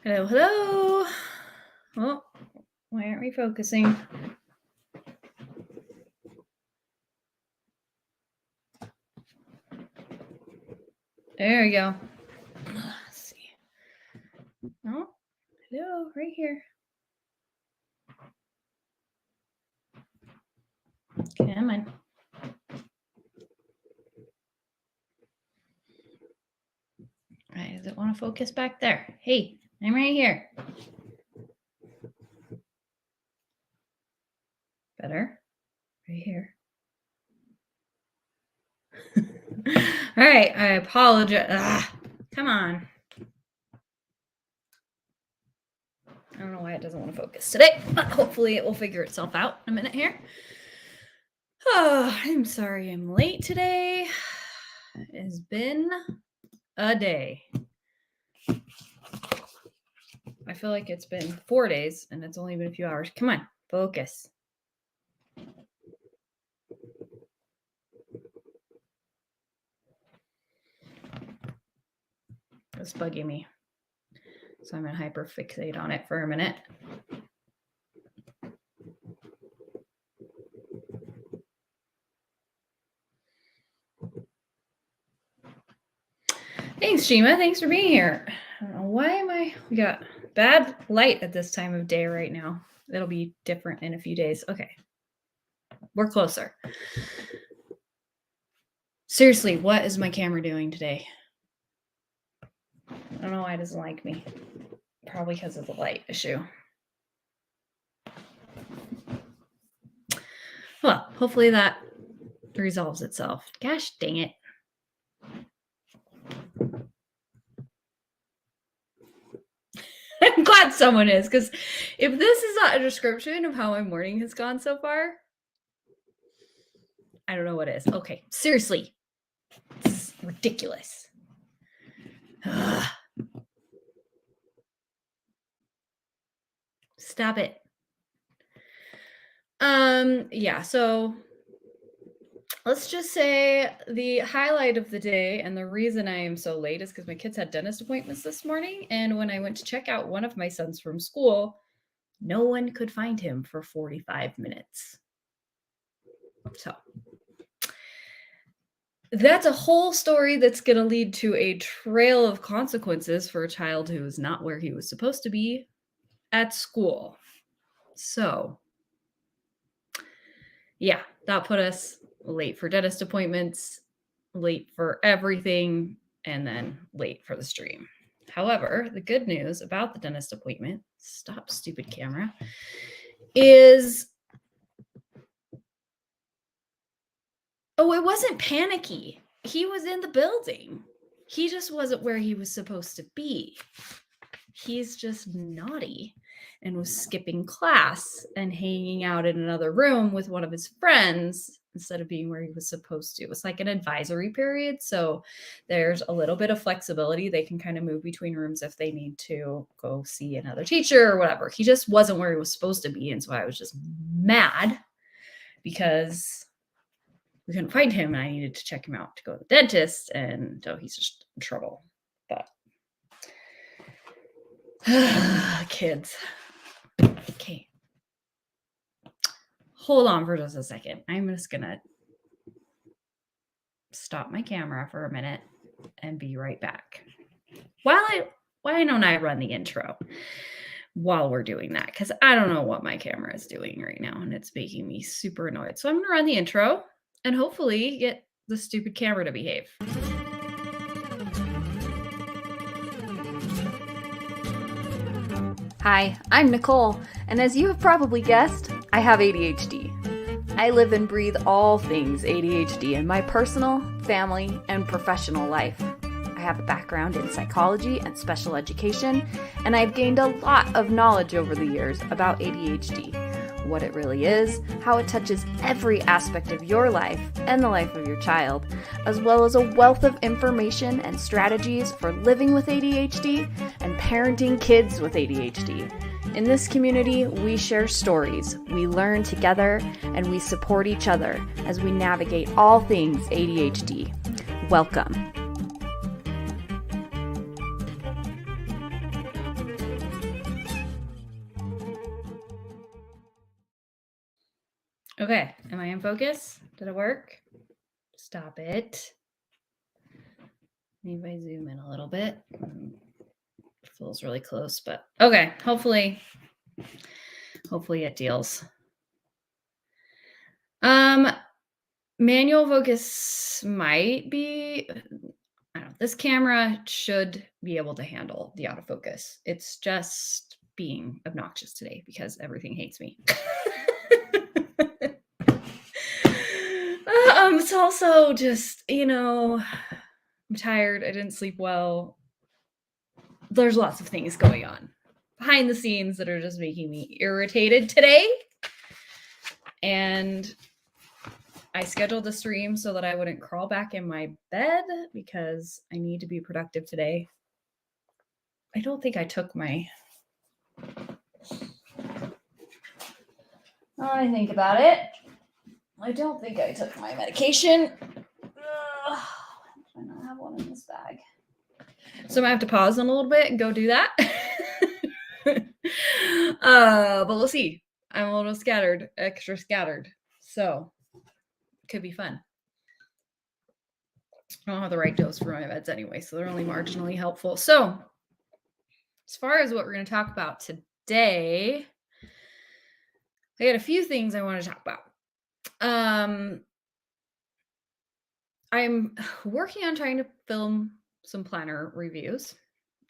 Hello, hello. Oh, why aren't we focusing? There we go. Let's see. Oh, hello, right here. Come on. Right, does it want to focus back there? Hey, I'm right here. Better. Right here. All right, I apologize. Come on. I don't know why it doesn't want to focus today, but hopefully it will figure itself out in a minute here. Oh, I'm sorry I'm late today. It has been a day. I feel like it's been 4 days and it's only been a few hours. Come on, focus. It's bugging me. So I'm going to hyperfixate on it for a minute. Thanks, Shima. Thanks for being here. I don't know why we got bad light at this time of day right now. It'll be different in a few days. Okay. We're closer. Seriously, what is my camera doing today? I don't know why it doesn't like me. Probably because of the light issue. Well, hopefully that resolves itself. Gosh dang it. I'm glad someone is, because if this is not a description of how my morning has gone so far, I don't know what is. Okay, seriously. It's ridiculous. Ugh. Stop it. Yeah, so let's just say the highlight of the day and the reason I am so late is because my kids had dentist appointments this morning. And when I went to check out one of my sons from school, no one could find him for 45 minutes. So that's a whole story that's going to lead to a trail of consequences for a child who is not where he was supposed to be at school. So yeah, that put us late for dentist appointments, late for everything, and then late for the stream. However, the good news about the dentist appointment, stop stupid camera, is, it wasn't panicky. He was in the building. He just wasn't where he was supposed to be. He's just naughty and was skipping class and hanging out in another room with one of his friends instead of being where he was supposed to. It was like an advisory period. So there's a little bit of flexibility. They can kind of move between rooms if they need to go see another teacher or whatever. He just wasn't where he was supposed to be. And so I was just mad because we couldn't find him and I needed to check him out to go to the dentist. And so he's just in trouble. But kids. Okay. Hold on for just a second. I'm just going to stop my camera for a minute and be right back. Why don't I run the intro while we're doing that? Because I don't know what my camera is doing right now and it's making me super annoyed. So I'm going to run the intro and hopefully get the stupid camera to behave. Hi, I'm Nicole, and as you have probably guessed, I have ADHD. I live and breathe all things ADHD in my personal, family, and professional life. I have a background in psychology and special education, and I've gained a lot of knowledge over the years about ADHD, what it really is, how it touches every aspect of your life and the life of your child, as well as a wealth of information and strategies for living with ADHD and parenting kids with ADHD. In this community, we share stories, we learn together, and we support each other as we navigate all things ADHD. Welcome. Okay, am I in focus? Did it work? Stop it. Maybe I zoom in a little bit. Feels really close, but okay. Hopefully it deals. Manual focus might be, I don't know, this camera should be able to handle the autofocus. It's just being obnoxious today because everything hates me. It's also just, I'm tired. I didn't sleep well. There's lots of things going on behind the scenes that are just making me irritated today. And I scheduled the stream so that I wouldn't crawl back in my bed because I need to be productive today. I don't think I took my... I think about it. I don't think I took my medication. I don't have one in this bag. So I'm gonna have to pause in a little bit and go do that. But we'll see. I'm a little scattered, extra scattered. So could be fun. I don't have the right dose for my meds anyway, so they're only marginally helpful. So as far as what we're going to talk about today, I got a few things I want to talk about. I'm working on trying to film some planner reviews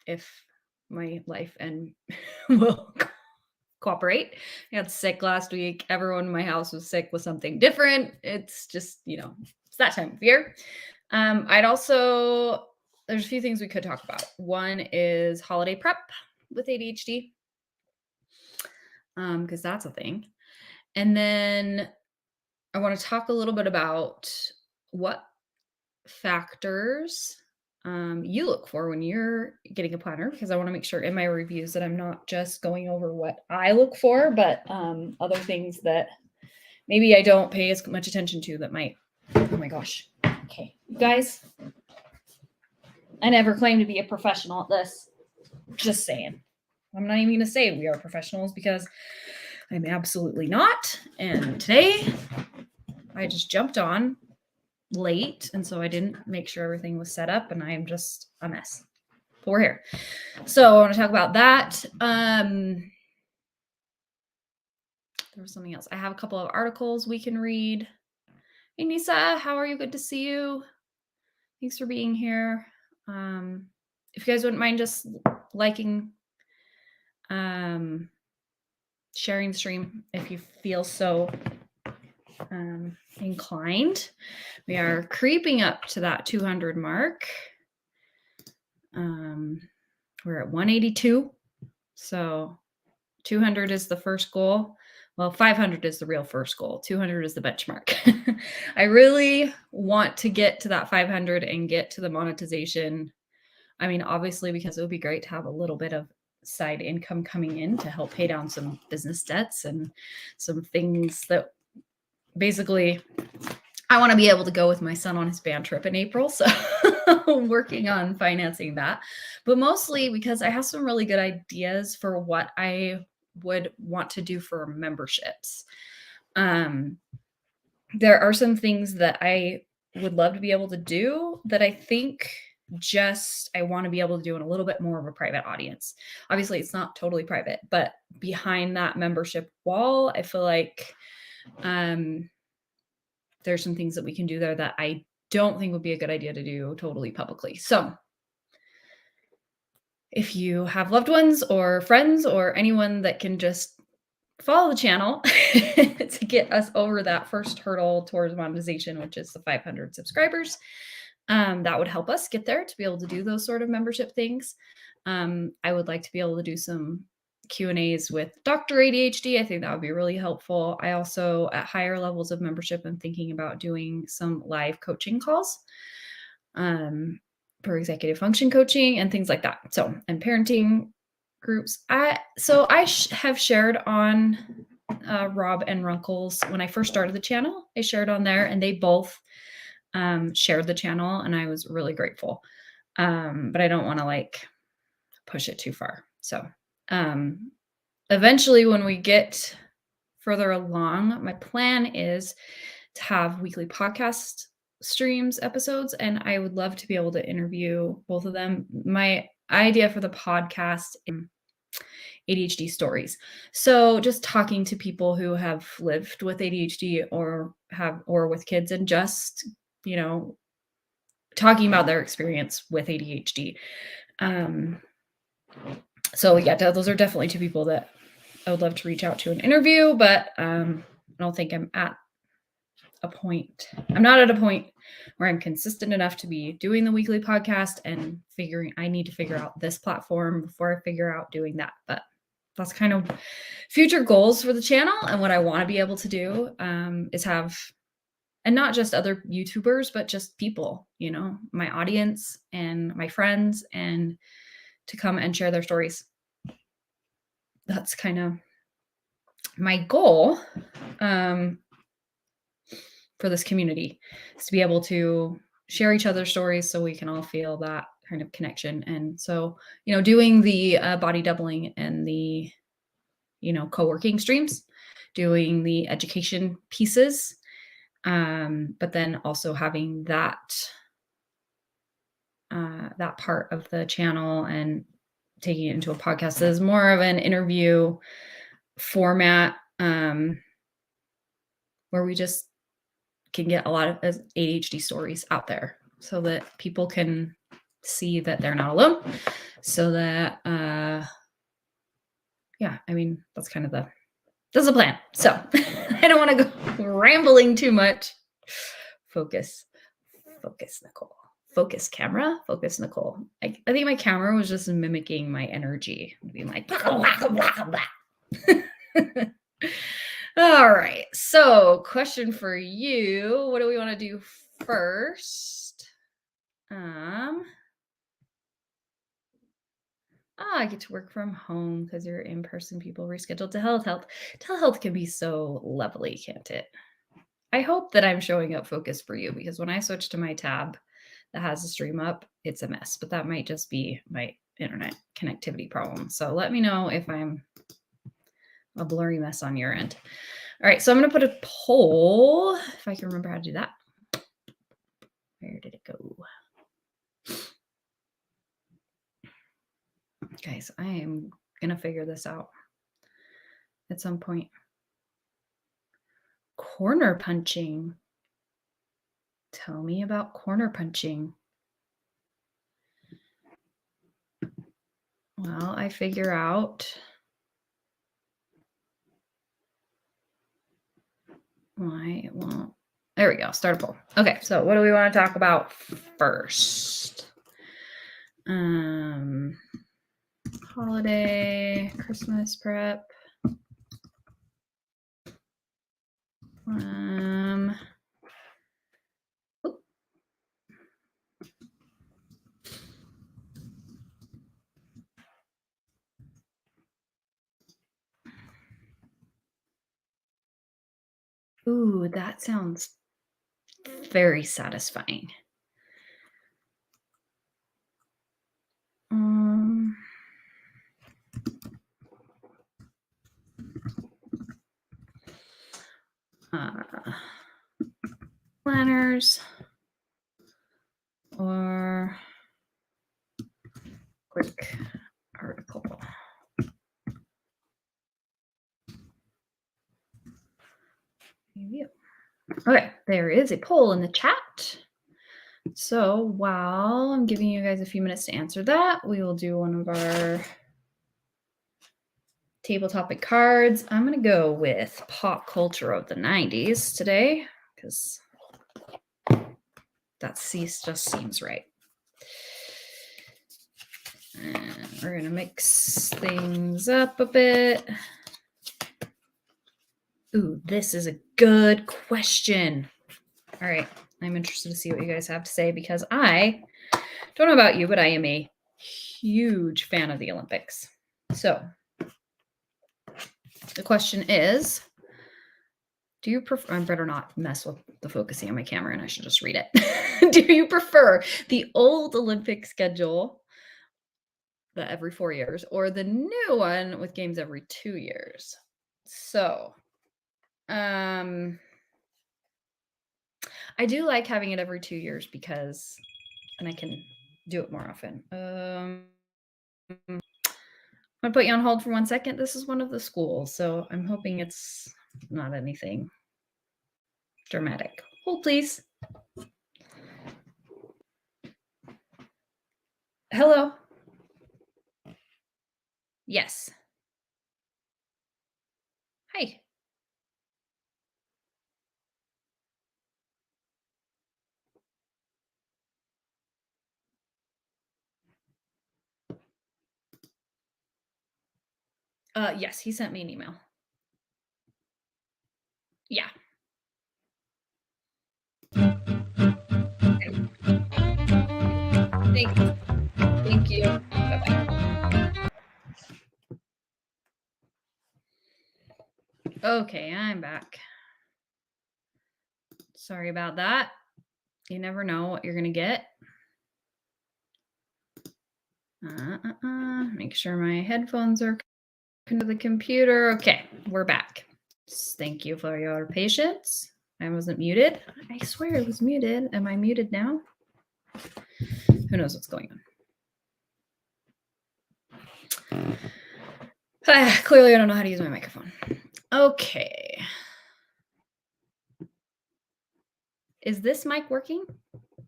if my life and will cooperate. I got sick last week. Everyone in my house was sick with something different. It's just, it's that time of year. There's a few things we could talk about. One is holiday prep with ADHD, because that's a thing. And then I want to talk a little bit about what factors you look for when you're getting a planner, because I want to make sure in my reviews that I'm not just going over what I look for, but other things that maybe I don't pay as much attention to that might, oh my gosh. Okay, you guys, I never claimed to be a professional at this. Just saying. I'm not even going to say we are professionals because I'm absolutely not. And today I just jumped on late, and so I didn't make sure everything was set up, and I'm just a mess. But we're here. So I want to talk about that. There was something else. I have a couple of articles we can read. Hey, Nisa, how are you? Good to see you. Thanks for being here. If you guys wouldn't mind just liking, sharing the stream if you feel so inclined. We are creeping up to that 200 mark. We're at 182. So 200 is the first goal. Well, 500 is the real first goal. 200 is the benchmark. I really want to get to that 500 and get to the monetization. I mean, obviously, because it would be great to have a little bit of side income coming in to help pay down some business debts and some things that basically I want to be able to go with my son on his band trip in April. So I'm working on financing that, but mostly because I have some really good ideas for what I would want to do for memberships. There are some things that I would love to be able to do that I think I want to be able to do in a little bit more of a private audience. Obviously, it's not totally private, but behind that membership wall, I feel like there's some things that we can do there that I don't think would be a good idea to do totally publicly. So if you have loved ones or friends or anyone that can just follow the channel to get us over that first hurdle towards monetization, which is the 500 subscribers, that would help us get there to be able to do those sort of membership things. I would like to be able to do some Q&As with Dr. ADHD. I think that would be really helpful. I also, at higher levels of membership, I'm thinking about doing some live coaching calls for executive function coaching and things like that. So, and parenting groups. I have shared on Rob and Runkle's when I first started the channel. I shared on there, and they both shared the channel, and I was really grateful. But I don't want to push it too far. So eventually, when we get further along, my plan is to have weekly podcast streams episodes, and I would love to be able to interview both of them. My idea for the podcast is ADHD stories. So just talking to people who have lived with ADHD or with kids, and just, talking about their experience with ADHD. So yeah, those are definitely two people that I would love to reach out to and interview, but I don't think I'm not at a point where I'm consistent enough to be doing the weekly podcast, and I need to figure out this platform before I figure out doing that. But that's kind of future goals for the channel, and what I want to be able to do is have, and not just other YouTubers, but just people, my audience and my friends, and to come and share their stories. That's kind of my goal for this community, is to be able to share each other's stories so we can all feel that kind of connection. And so, doing the body doubling and the, co-working streams, doing the education pieces, but then also having that part of the channel and taking it into a podcast is more of an interview format, where we just can get a lot of ADHD stories out there so that people can see that they're not alone. So that, that's kind of that's the plan. So I don't want to go rambling too much. Focus, Nicole. Focus, camera. Focus, Nicole. I think my camera was just mimicking my energy, being like, blah, blah, blah, blah. All right. So, question for you. What do we want to do first? I get to work from home because you're in-person people rescheduled to telehealth. Telehealth can be so lovely, can't it? I hope that I'm showing up focused for you, because when I switch to my tab that has a stream up, it's a mess, but that might just be my internet connectivity problem. So let me know if I'm a blurry mess on your end. All right, so I'm going to put a poll, if I can remember how to do that. Where did it go? Guys, I am going to figure this out at some point. Corner punching. Tell me about corner punching. Well, I figure out why it won't. There we go. Start a poll. Okay, so what do we want to talk about first? Holiday, Christmas prep. Ooh, that sounds very satisfying. Planners or quick article. Review. Okay, there is a poll in the chat. So while I'm giving you guys a few minutes to answer that, we will do one of our table topic cards. I'm going to go with pop culture of the 90s today, because that just seems right. And we're going to mix things up a bit. Ooh, this is a good question. All right, I'm interested to see what you guys have to say, because I don't know about you, but I am a huge fan of the Olympics. So the question is, do you prefer, I better not mess with the focusing on my camera, and I should just read it. Do you prefer the old Olympic schedule, the every 4 years, or the new one with games every 2 years? So I do like having it every 2 years because then I can do it more often. I'm gonna put you on hold for 1 second. This is one of the schools, so I'm hoping it's not anything dramatic. Hold, please. Hello? Yes. Hi. Yes, he sent me an email. Yeah. Thanks. Thank you. Bye-bye. Okay, I'm back. Sorry about that. You never know what you're gonna get. Make sure my headphones are connected to the computer. Okay, we're back. Thank you for your patience. I wasn't muted. I swear it was muted. Am I muted now? Who knows what's going on? Clearly, I don't know how to use my microphone. Okay. Is this mic working?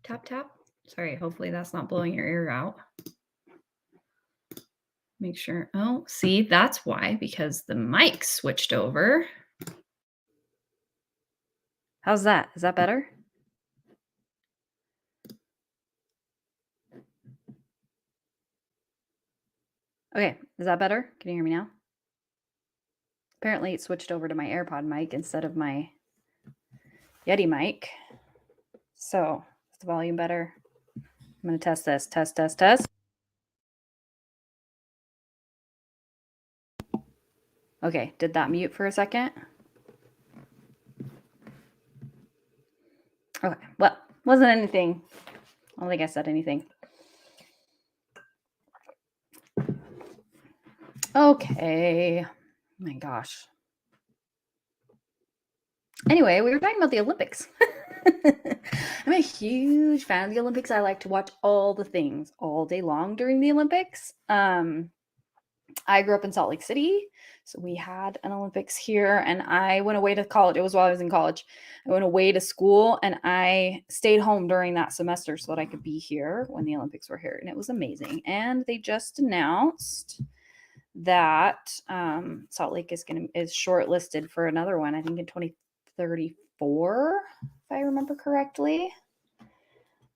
Tap, tap. Sorry, hopefully that's not blowing your ear out. Make sure. Oh, see, that's why, because the mic switched over. How's that? Is that better? Okay, is that better? Can you hear me now? Apparently it switched over to my AirPod mic instead of my Yeti mic. So, is the volume better? I'm going to test this. Test, test, test. Okay, did that mute for a second? Okay, well, wasn't anything. I don't think I said anything. Okay. My gosh. Anyway, we were talking about the Olympics. I'm a huge fan of the Olympics. I like to watch all the things all day long during the Olympics. I grew up in Salt Lake City, so we had an Olympics here, and I went away to college. It was while I was in college. I went away to school, and I stayed home during that semester so that I could be here when the Olympics were here, and it was amazing. And they just announced that Salt Lake is shortlisted for another one. I think in 2034, if I remember correctly.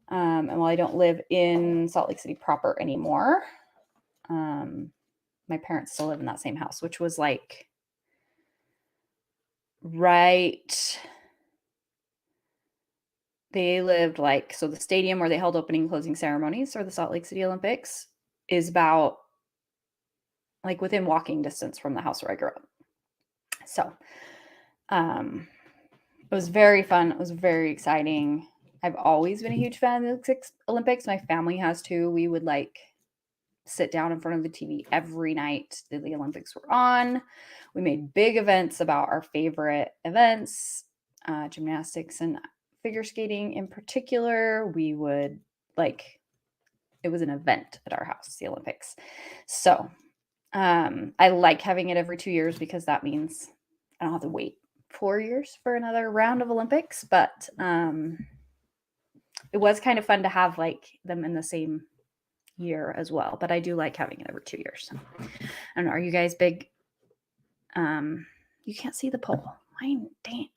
And while I don't live in Salt Lake City proper anymore, my parents still live in that same house, which was like right. They lived like, so the stadium where they held opening and closing ceremonies for the Salt Lake City Olympics is about like within walking distance from the house where I grew up. So it was very fun. It was very exciting. I've always been a huge fan of the Olympics. My family has too. We would like sit down in front of the TV every night that the Olympics were on. We made big events about our favorite events, gymnastics and figure skating in particular. We would like, it was an event at our house, the Olympics. So I like having it every 2 years because that means I don't have to wait 4 years for another round of Olympics. But it was kind of fun to have like them in the same year as well. But I do like having it every 2 years. So, I don't know. Are you guys big? You can't see the poll. Mine, dang.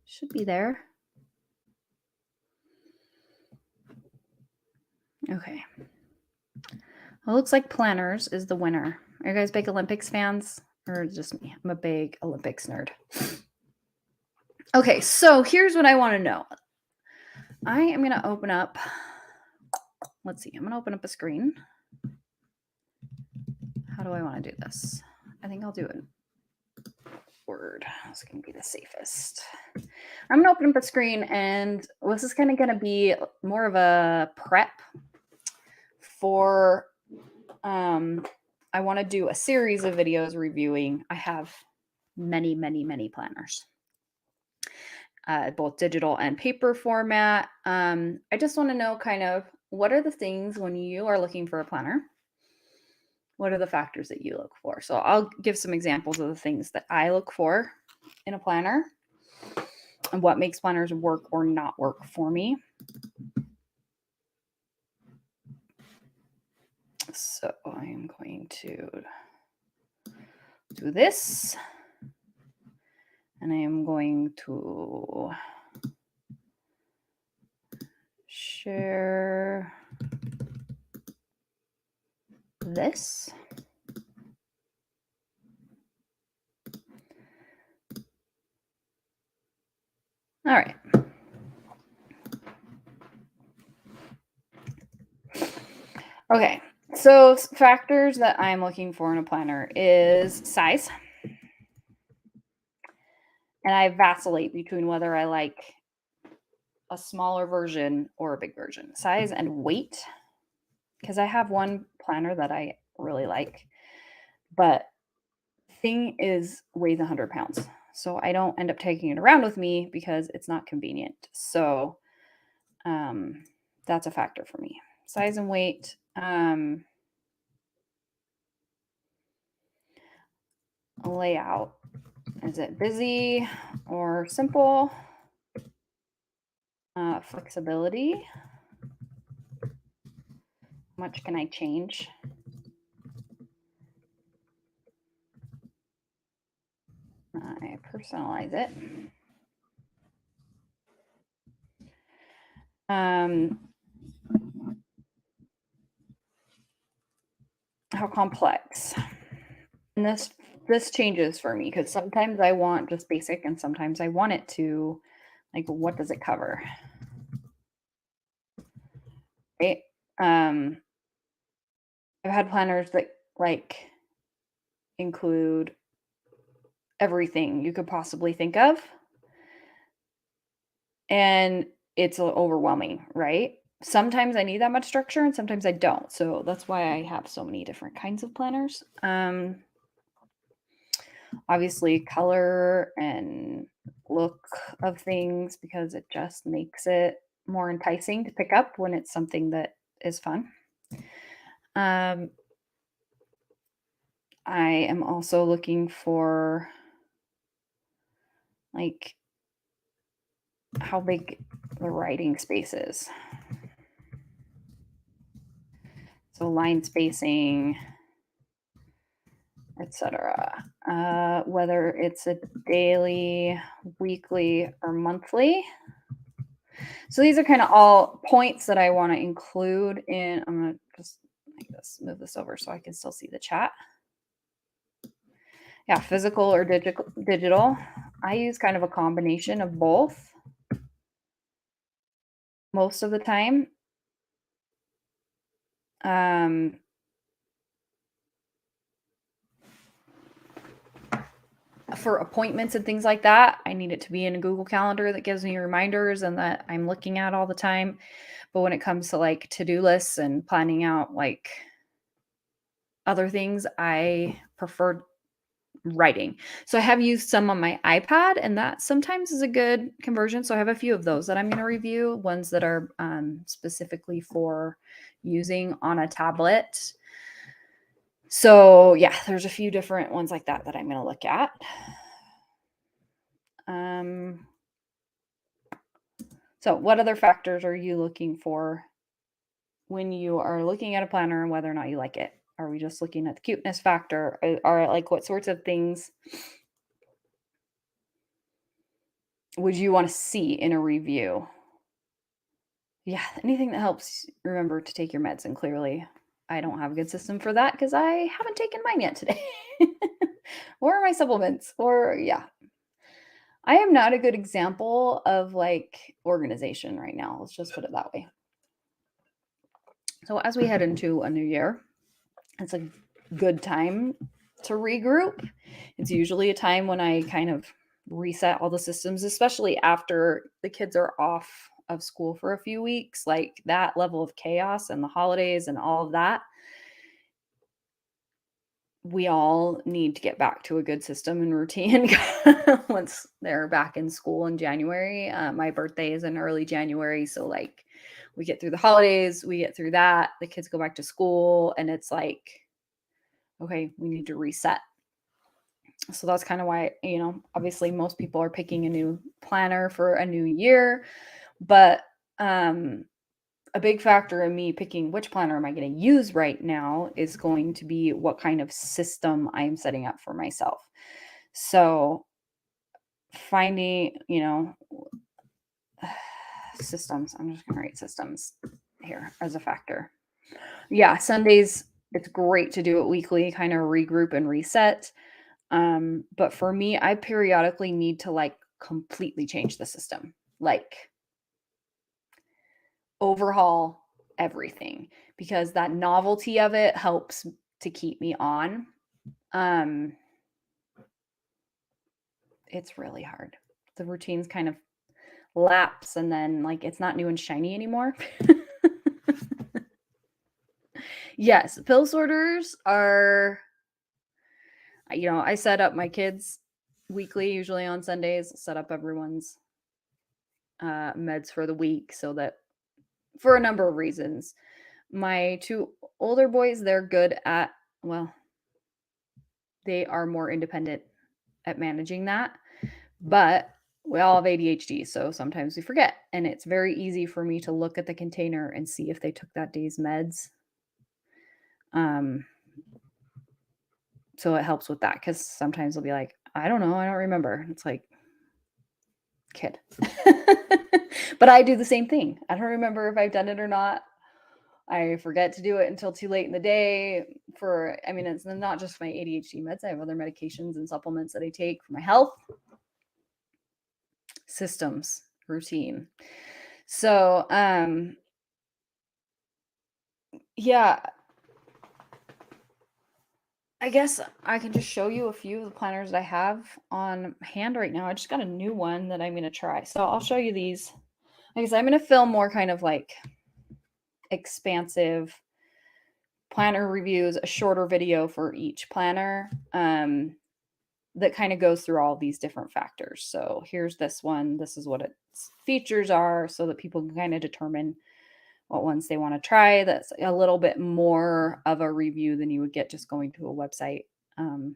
Should be there. Okay. Well, it looks like Planners is the winner. Are you guys big Olympics fans? Or just me? I'm a big Olympics nerd. Okay, so here's what I want to know. I am going to open up. Let's see. I'm going to open up a screen. How do I want to do this? I think I'll do it. Word. That's going to be the safest. I'm going to open up a screen, and this is kind of going to be more of a prep for. I want to do a series of videos reviewing. I have many, many, many planners, both digital and paper format. I just want to know kind of what are the things when you are looking for a planner? What are the factors that you look for? So I'll give some examples of the things that I look for in a planner and what makes planners work or not work for me. So I'm going to do this, and I am going to share this. All right. Okay. So factors that I'm looking for in a planner is size. And I vacillate between whether I like a smaller version or a big version. Size and weight. Because I have one planner that I really like, but thing is weighs 100 pounds. So I don't end up taking it around with me because it's not convenient. So that's a factor for me. Size and weight. Layout. Is it busy or simple? Flexibility. How much can I change? I personalize it. How complex? And this changes for me because sometimes I want just basic and sometimes I want it to, like, what does it cover? Right? I've had planners that like include everything you could possibly think of. And it's overwhelming, right? Sometimes I need that much structure and sometimes I don't. So that's why I have so many different kinds of planners. Obviously, color and look of things because it just makes it more enticing to pick up when it's something that is fun. I am also looking for like how big the writing space is. So line spacing, etc. Whether it's a daily, weekly, or monthly. So these are kind of all points that I want to include in. I'm going to just make this, move this over so I can still see the chat. Yeah, physical or digital. I use kind of a combination of both most of the time. For appointments and things like that, I need it to be in a Google Calendar that gives me reminders and that I'm looking at all the time. But when it comes to like to-do lists and planning out like other things, I prefer writing. So I have used some on my iPad, and that sometimes is a good conversion. So I have a few of those that I'm going to review, ones that are specifically for using on a tablet. So yeah, there's a few different ones like that that I'm going to look at. So what other factors are you looking for when you are looking at a planner and whether or not you like it? Are we just looking at the cuteness factor? Are like what sorts of things would you want to see in a review? Yeah, anything that helps remember to take your meds. And clearly, I don't have a good system for that because I haven't taken mine yet today. Or my supplements. Or, yeah. I am not a good example of like organization right now. Let's just put it that way. So, as we head into a new year, it's a good time to regroup. It's usually a time when I kind of reset all the systems, especially after the kids are off of school for a few weeks. Like that level of chaos and the holidays and all of that we all need to get back to a good system and routine once they're back in school in January. My birthday is in early January, so like we get through the holidays, we get through that, the kids go back to school, and it's like, okay, we need to reset. So that's kind of why, obviously most people are picking a new planner for a new year, but a big factor in me picking which planner am I going to use right now is going to be what kind of system I'm setting up for myself. So finding, systems, I'm just going to write systems here as a factor. Yeah, Sundays, it's great to do it weekly, kind of regroup and reset. But for me, I periodically need to like completely change the system, like overhaul everything, because that novelty of it helps to keep me on. It's really hard. The routines kind of lapse and then like it's not new and shiny anymore. Yes, pill sorters are, I set up my kids weekly, usually on Sundays, set up everyone's meds for the week so that for a number of reasons. My two older boys, they're good at, well, they are more independent at managing that, but we all have ADHD, so sometimes we forget. And it's very easy for me to look at the container and see if they took that day's meds. So it helps with that because sometimes they'll be like, I don't know, I don't remember. It's like, kid. But I do the same thing. I don't remember if I've done it or not. I forget to do it until too late in the day it's not just my ADHD meds. I have other medications and supplements that I take for my health. Systems, routine. So, yeah, I guess I can just show you a few of the planners that I have on hand right now. I just got a new one that I'm going to try. So I'll show you these. I guess I'm going to film more kind of like expansive planner reviews, a shorter video for each planner that kind of goes through all these different factors. So here's this one. This is what its features are so that people can kind of determine what ones they want to try. That's a little bit more of a review than you would get just going to a website to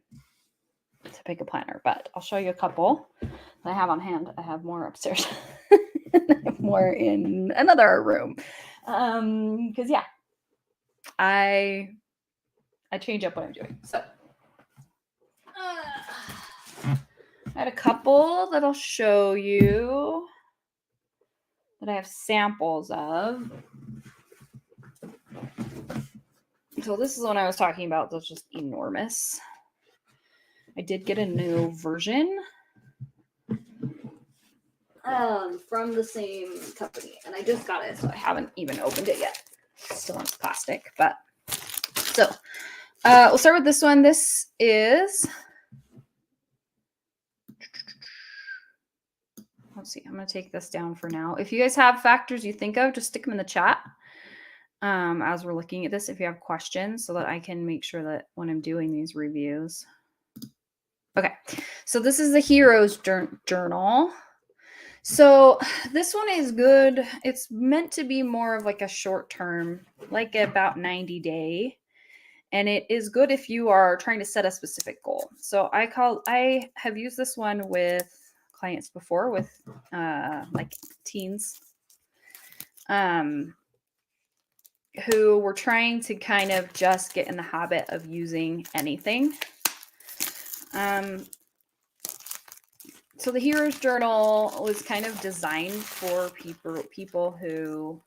pick a planner. But I'll show you a couple that I have on hand. I have more upstairs. I have more in another room. Because yeah, I change up what I'm doing. So I had a couple that I'll show you that I have samples of. So this is one I was talking about that's just enormous. I did get a new version from the same company, and I just got it, so I haven't even opened it yet. It's still in plastic, but so we'll start with this one. This is, let's see, I'm going to take this down for now. If you guys have factors you think of, just stick them in the chat as we're looking at this, if you have questions, so that I can make sure that when I'm doing these reviews. Okay, so this is the Heroes Journal. So this one is good. It's meant to be more of like a short term, like about 90-day. And it is good if you are trying to set a specific goal. So I have used this one with clients before, with like teens who were trying to kind of just get in the habit of using anything. So the Heroes Journal was kind of designed for people who,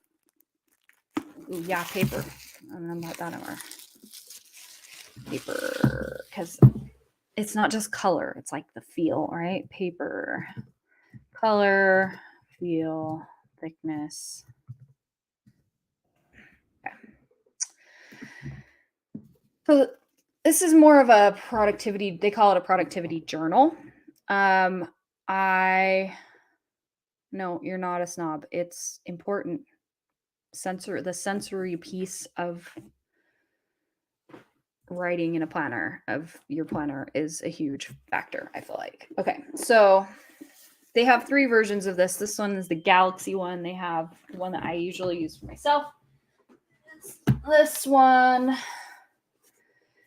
ooh, yeah, paper. I'm gonna put that in our paper because it's not just color; it's like the feel, right? Paper, color, feel, thickness. Okay. So this is more of a productivity. They call it a productivity journal. No, you're not a snob. It's important. The sensory piece of writing in a planner of your planner is a huge factor, I feel like. Okay, so they have 3 versions of this. This one is the Galaxy one. They have the one that I usually use for myself. This one,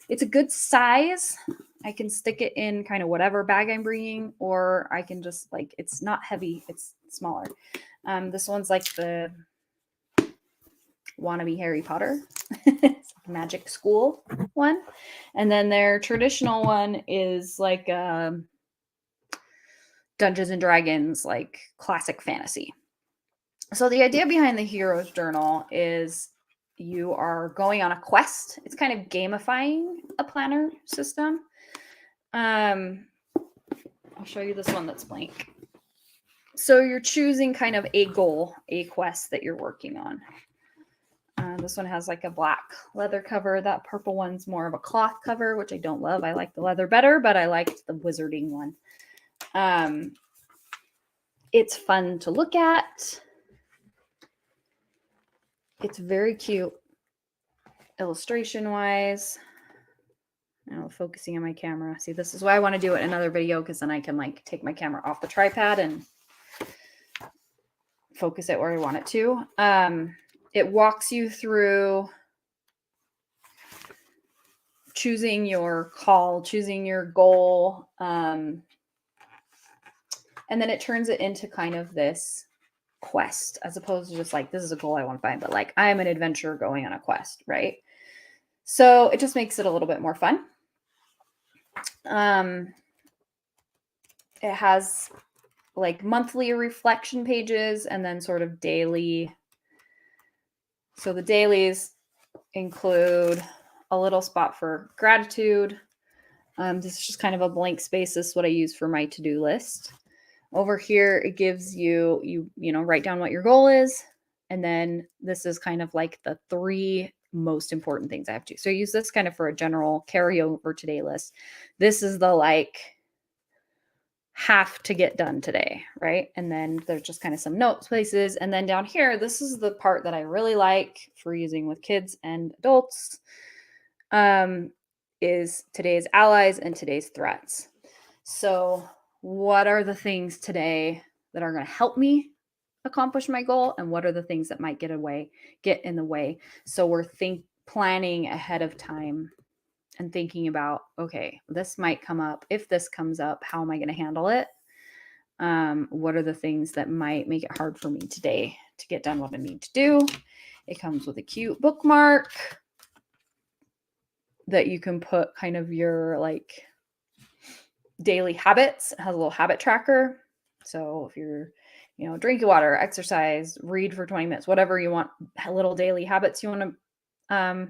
it's a good size. I can stick it in kind of whatever bag I'm bringing, or I can just like, it's not heavy, it's smaller. This one's like the wannabe Harry Potter magic school one. And then their traditional one is like Dungeons and Dragons, like classic fantasy. So the idea behind the Hero's Journal is you are going on a quest. It's kind of gamifying a planner system. I'll show you this one that's blank. So you're choosing kind of a goal, a quest that you're working on. This one has like a black leather cover. That purple one's more of a cloth cover, which I don't love. I like the leather better, but I liked the wizarding one. It's fun to look at. It's very cute illustration-wise. Now focusing on my camera. See, this is why I want to do it in another video, because then I can like take my camera off the tripod and focus it where I want it to. It walks you through choosing your call, choosing your goal, and then it turns it into kind of this quest, as opposed to just like, this is a goal I want to find, but like, I'm an adventurer going on a quest, right? So it just makes it a little bit more fun. It has like monthly reflection pages and then sort of daily. So the dailies include a little spot for gratitude. This is just kind of a blank space. This is what I use for my to-do list. Over here, it gives you write down what your goal is. And then this is kind of like the 3 most important things I have to do. So I use this kind of for a general carryover today list. This is the like have to get done today, right? And then there's just kind of some notes places. And then down here, this is the part that I really like for using with kids and adults, is today's allies and today's threats. So what are the things today that are going to help me accomplish my goal, and what are the things that might get in the way? So we're planning ahead of time and thinking about, okay, this might come up. If this comes up, how am I going to handle it? What are the things that might make it hard for me today to get done what I need to do? It comes with a cute bookmark that you can put kind of your like daily habits. It has a little habit tracker. So if you're, drink water, exercise, read for 20 minutes, whatever you want, little daily habits you want to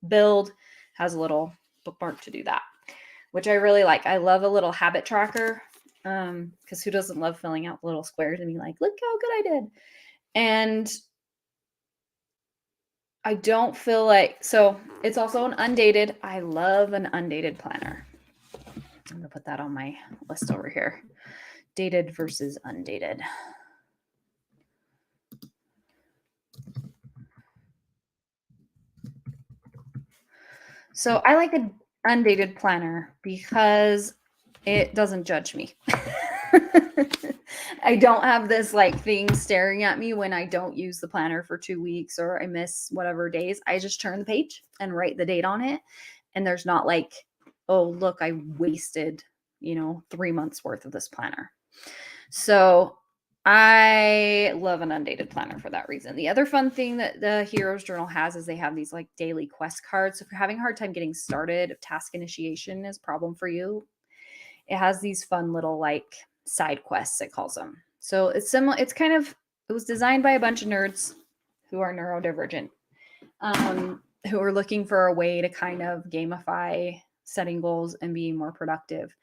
build, has a little bookmark to do that, which I really like. I love a little habit tracker, because who doesn't love filling out little squares and being like, look how good I did. And I don't feel like, so it's also an undated. I love an undated planner. I'm going to put that on my list over here. Dated versus undated. So I like an undated planner because it doesn't judge me. I don't have this like thing staring at me when I don't use the planner for 2 weeks or I miss whatever days. I just turn the page and write the date on it. And there's not like, oh, look, I wasted, 3 months worth of this planner. So I love an undated planner for that reason. The other fun thing that the Hero's Journal has is they have these like daily quest cards. So if you're having a hard time getting started, if task initiation is a problem for you, it has these fun little like side quests, it calls them. So it's similar. It was designed by a bunch of nerds who are neurodivergent, who are looking for a way to kind of gamify setting goals and being more productive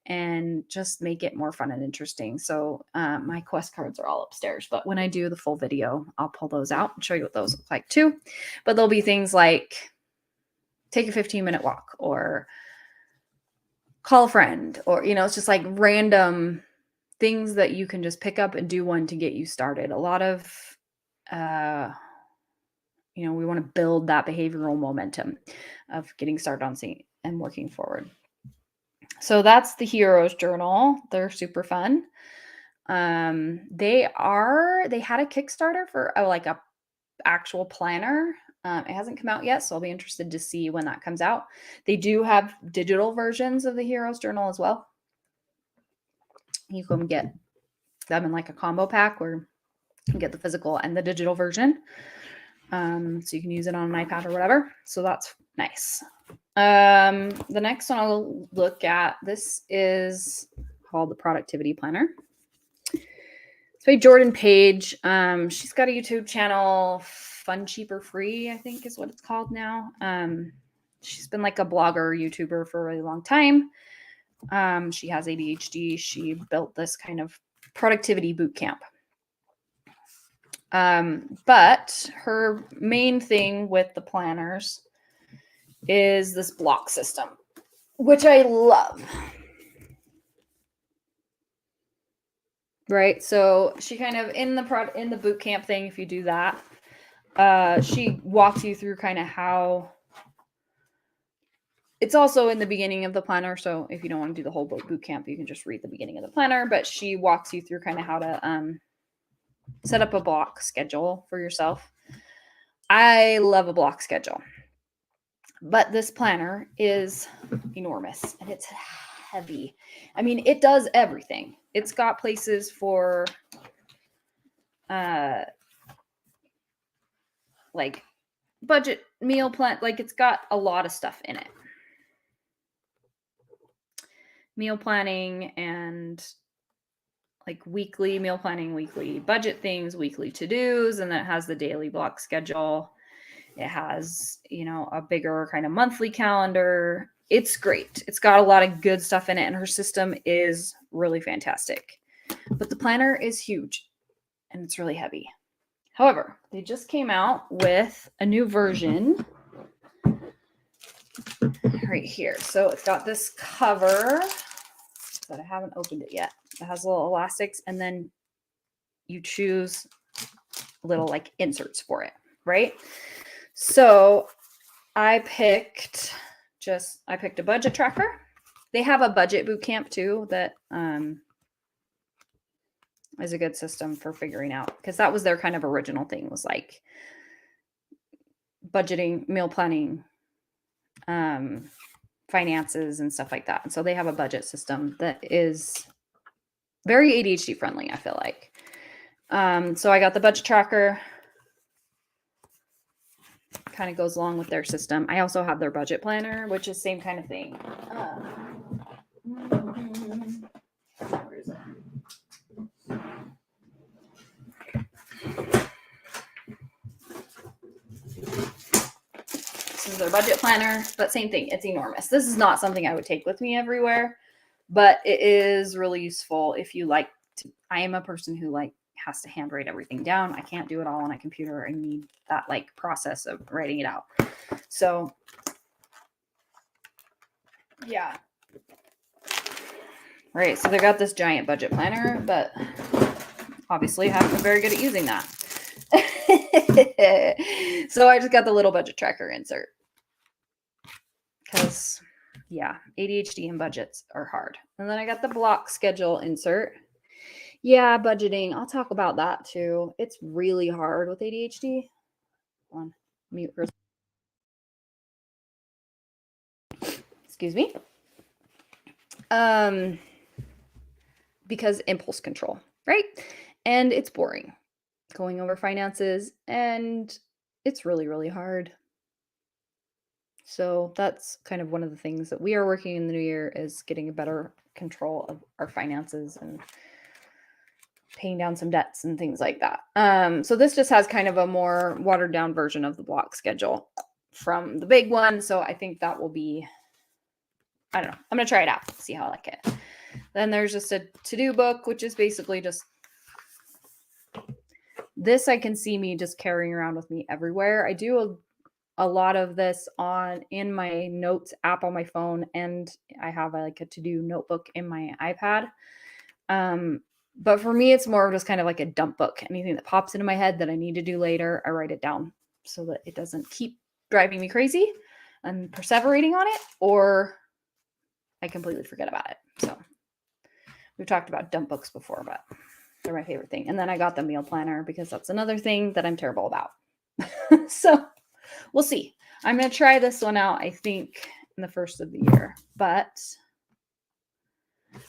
and just make it more fun and interesting. So my quest cards are all upstairs, but when I do the full video, I'll pull those out and show you what those look like too. But there'll be things like take a 15-minute walk or call a friend, or, it's just like random things that you can just pick up and do one to get you started. A lot of, we want to build that behavioral momentum of getting started on seeing and working forward. So that's the Heroes Journal. They're super fun. They had a Kickstarter for a actual planner. It hasn't come out yet, so I'll be interested to see when that comes out. They do have digital versions of the Heroes Journal as well. You can get them in like a combo pack where you can get the physical and the digital version. So you can use it on an iPad or whatever. So that's nice. The next one I'll look at, this is called the Productivity Planner. It's by Jordan Page. She's got a YouTube channel, Fun, Cheaper, Free, I think is what it's called now. She's been like a blogger, YouTuber for a really long time. She has ADHD. She built this kind of productivity boot camp. But her main thing with the planners is this block system, which I love. Right. So she kind of in the boot camp thing, if you do that, she walks you through kind of how it's also in the beginning of the planner. So if you don't want to do the whole boot camp, you can just read the beginning of the planner, but she walks you through kind of how to set up a block schedule for yourself. I love a block schedule, but this planner is enormous and it's heavy. I mean, it does everything. It's got places for like budget meal plan, like it's got a lot of stuff in it. Meal planning and like weekly meal planning, weekly budget things, weekly to-dos, and then it has the daily block schedule. It has, a bigger kind of monthly calendar. It's great. It's got a lot of good stuff in it, and her system is really fantastic. But the planner is huge, and it's really heavy. However, they just came out with a new version right here. So it's got this cover that I haven't opened it yet. It has little elastics, and then you choose little like inserts for it, right? So I picked a budget tracker. They have a budget boot camp too that is a good system for figuring out, because that was their kind of original thing, was like budgeting, meal planning, finances and stuff like that. And so they have a budget system that is very ADHD friendly, I feel like. So I got the budget tracker. Kind of goes along with their system. I also have their budget planner, which is same kind of thing. Where is it? This is their budget planner, but same thing. It's enormous. This is not something I would take with me everywhere, but it is really useful if you like to. I am a person who has to handwrite everything down. I can't do it all on a computer. I need that process of writing it out. So yeah. Right. So they got this giant budget planner, but obviously haven't been very good at using that. So I just got the little budget tracker insert. Because yeah, ADHD and budgets are hard. And then I got the block schedule insert. Yeah, budgeting. I'll talk about that too. It's really hard with ADHD. Hold on, mute. Excuse me. Because impulse control, right? And it's boring going over finances, and it's really, really hard. So that's kind of one of the things that we are working in the new year, is getting a better control of our finances and paying down some debts and things like that. So this just has kind of a more watered down version of the block schedule from the big one. So I think that will be, I don't know. I'm going to try it out, see how I like it. Then there's just a to-do book, which is basically just this. I can see me just carrying around with me everywhere. I do a lot of this in my notes app on my phone, and I have a to-do notebook in my iPad. But for me, it's more of just kind of like a dump book. Anything that pops into my head that I need to do later, I write it down. so that it doesn't keep driving me crazy and perseverating on it, or I completely forget about it. So we've talked about dump books before, but they're my favorite thing. And then I got the meal planner because that's another thing that I'm terrible about. So we'll see. I'm going to try this one out, I think, in the first of the year. But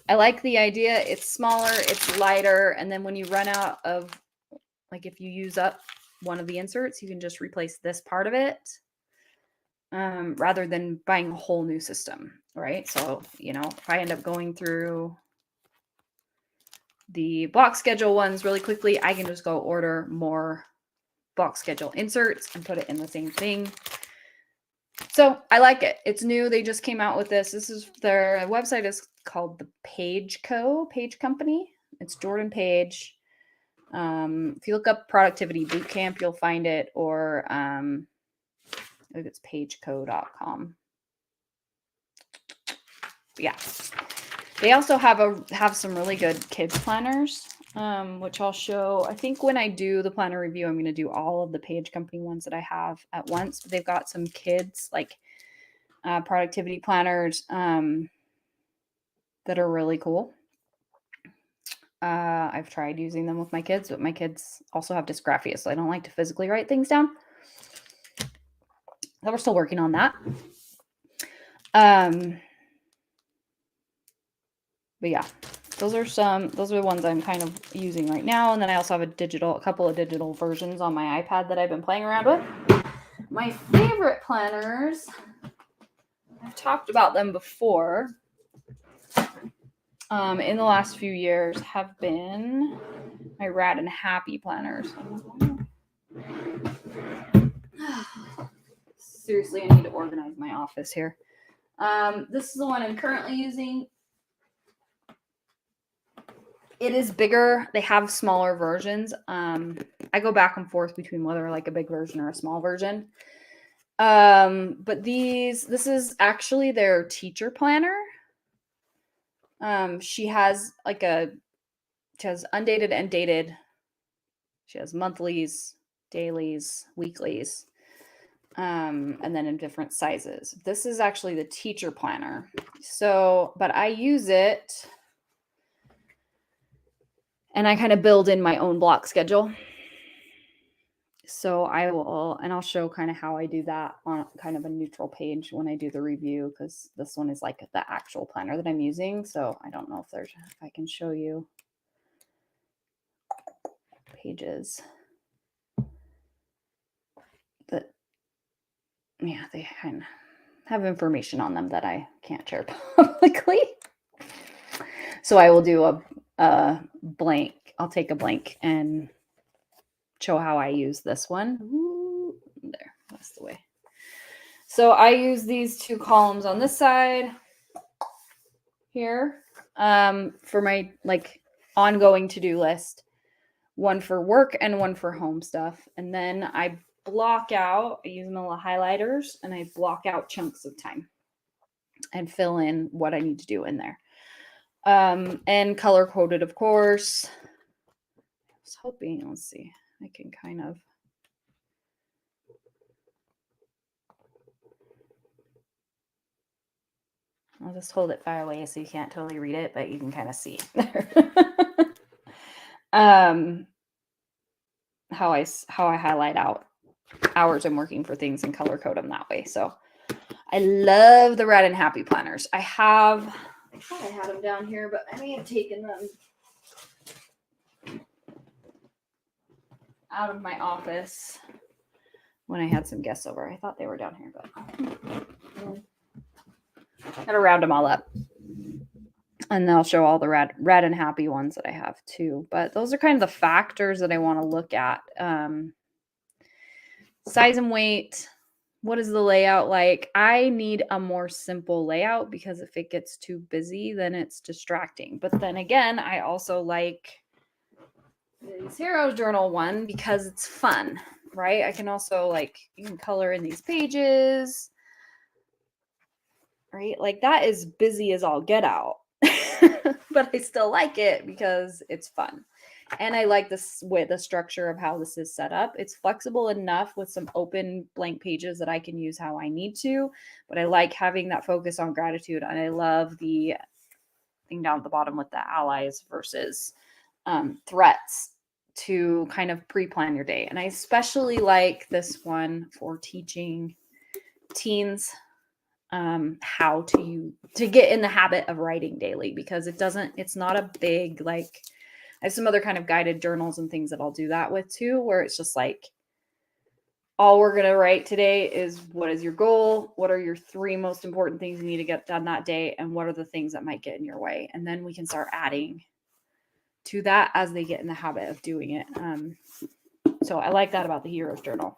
I like the idea. It's smaller, it's lighter. And then when you run out of, like if you use up one of the inserts, you can just replace this part of it rather than buying a whole new system, right? So, if I end up going through the block schedule ones really quickly, I can just go order more block schedule inserts and put it in the same thing. So I like it. It's new. They just came out with this. This is their website is called the Page Company. It's Jordan Page. If you look up productivity bootcamp, you'll find it, or I think it's pageco.com. Yeah. They also have some really good kids planners, which I'll show. I think when I do the planner review, I'm going to do all of the Page Company ones that I have at once. But they've got some kids like productivity planners that are really cool. I've tried using them with my kids, but my kids also have dysgraphia, so I don't like to physically write things down. So we're still working on that. But yeah, those are the ones I'm kind of using right now. And then I also have a couple of digital versions on my iPad that I've been playing around with. My favorite planners, I've talked about them before, in the last few years, have been my Rad and Happy planners. Seriously, I need to organize my office here. This is the one I'm currently using. It is bigger. They have smaller versions. I go back and forth between whether I like a big version or a small version. But this is actually their teacher planner. She has undated and dated. She has monthlies, dailies, weeklies, and then in different sizes. This is actually the teacher planner. So, but I use it and I kind of build in my own block schedule. So I'll show kind of how I do that on kind of a neutral page when I do the review, because this one is like the actual planner that I'm using. So I don't know if I can show you pages that, yeah, they kind of have information on them that I can't share publicly. So I will do a blank. I'll take a blank and show how I use this one. Ooh, there, that's the way. So I use these two columns on this side here for my ongoing to-do list. One for work and one for home stuff. And then I block out, I use little highlighters, and I block out chunks of time and fill in what I need to do in there. And color coded, of course. I was hoping, let's see, I can kind of. I'll just hold it far away so you can't totally read it, but you can kind of see how I highlight out hours I'm working for things and color code them that way. So I love the Rad and Happy planners. I thought I had them down here, but I may have taken them out of my office when I had some guests over. I thought they were down here, but gotta round them all up. And then I'll show all the Rad and Happy ones that I have too. But those are kind of the factors that I want to look at. Size and weight. What is the layout like? I need a more simple layout because if it gets too busy, then it's distracting. But then again, I also like this Hero Journal one because it's fun, right? I can also you can color in these pages, right? Like that is busy as all get out, but I still like it because it's fun. And I like this with the structure of how this is set up. It's flexible enough with some open blank pages that I can use how I need to, but I like having that focus on gratitude. And I love the thing down at the bottom with the allies versus threats to kind of pre-plan your day. And I especially like this one for teaching teens how to get in the habit of writing daily, because it's not a big, like, I have some other kind of guided journals and things that I'll do that with too, where it's just like, all we're going to write today is, what is your goal? What are your 3 most important things you need to get done that day? And what are the things that might get in your way? And then we can start adding to that as they get in the habit of doing it. So I like that about the Heroes Journal,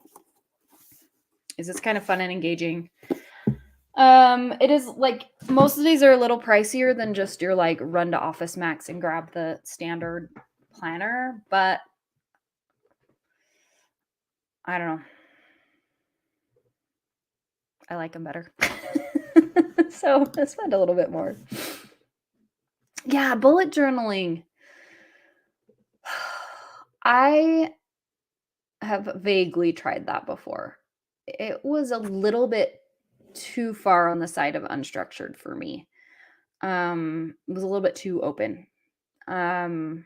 is it's kind of fun and engaging. It is, like, most of these are a little pricier than just your like run to Office Max and grab the standard planner, but I don't know. I like them better. So I spend a little bit more. Yeah, bullet journaling. I have vaguely tried that before. It was a little bit too far on the side of unstructured for me. It was a little bit too open. But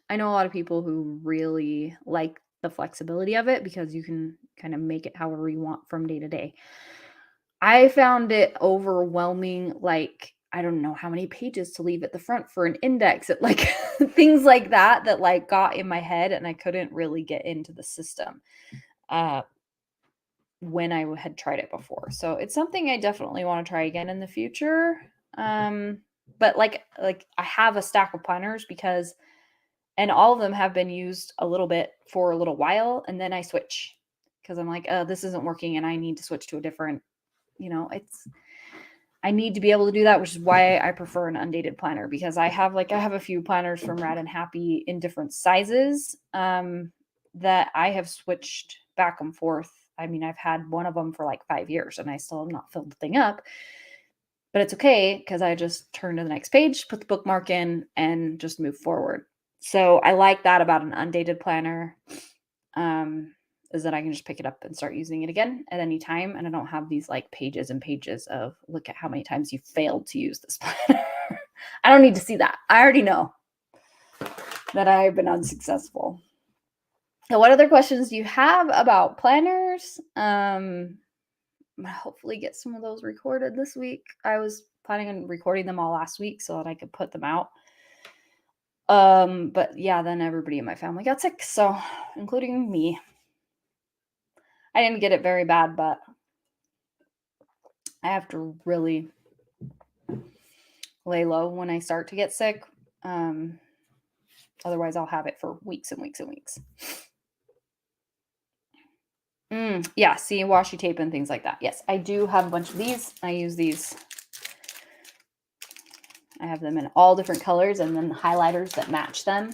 I know a lot of people who really like the flexibility of it, because you can kind of make it however you want from day to day. I found it overwhelming. Like, I don't know how many pages to leave at the front for an index, at like things like that like got in my head, and I couldn't really get into the system when I had tried it before. So it's something I definitely want to try again in the future. But like I have a stack of planners, and all of them have been used a little bit for a little while, and then I switch because I'm like, oh, this isn't working, and I need to switch to a different, I need to be able to do that, which is why I prefer an undated planner, because I have a few planners from Rad and Happy in different sizes that I have switched back and forth. I mean, I've had one of them for like 5 years and I still have not filled the thing up, but it's okay because I just turn to the next page, put the bookmark in, and just move forward. So I like that about an undated planner, is that I can just pick it up and start using it again at any time. And I don't have these like pages and pages of, look at how many times you failed to use this planner. I don't need to see that. I already know that I've been unsuccessful. So what other questions do you have about planners? Hopefully get some of those recorded this week. I was planning on recording them all last week so that I could put them out. But yeah, then everybody in my family got sick, so including me. I didn't get it very bad, but I have to really lay low when I start to get sick. Otherwise I'll have it for weeks and weeks and weeks. Yeah, see, washi tape and things like that. Yes, I do have a bunch of these. I use these. I have them in all different colors, and then highlighters that match them,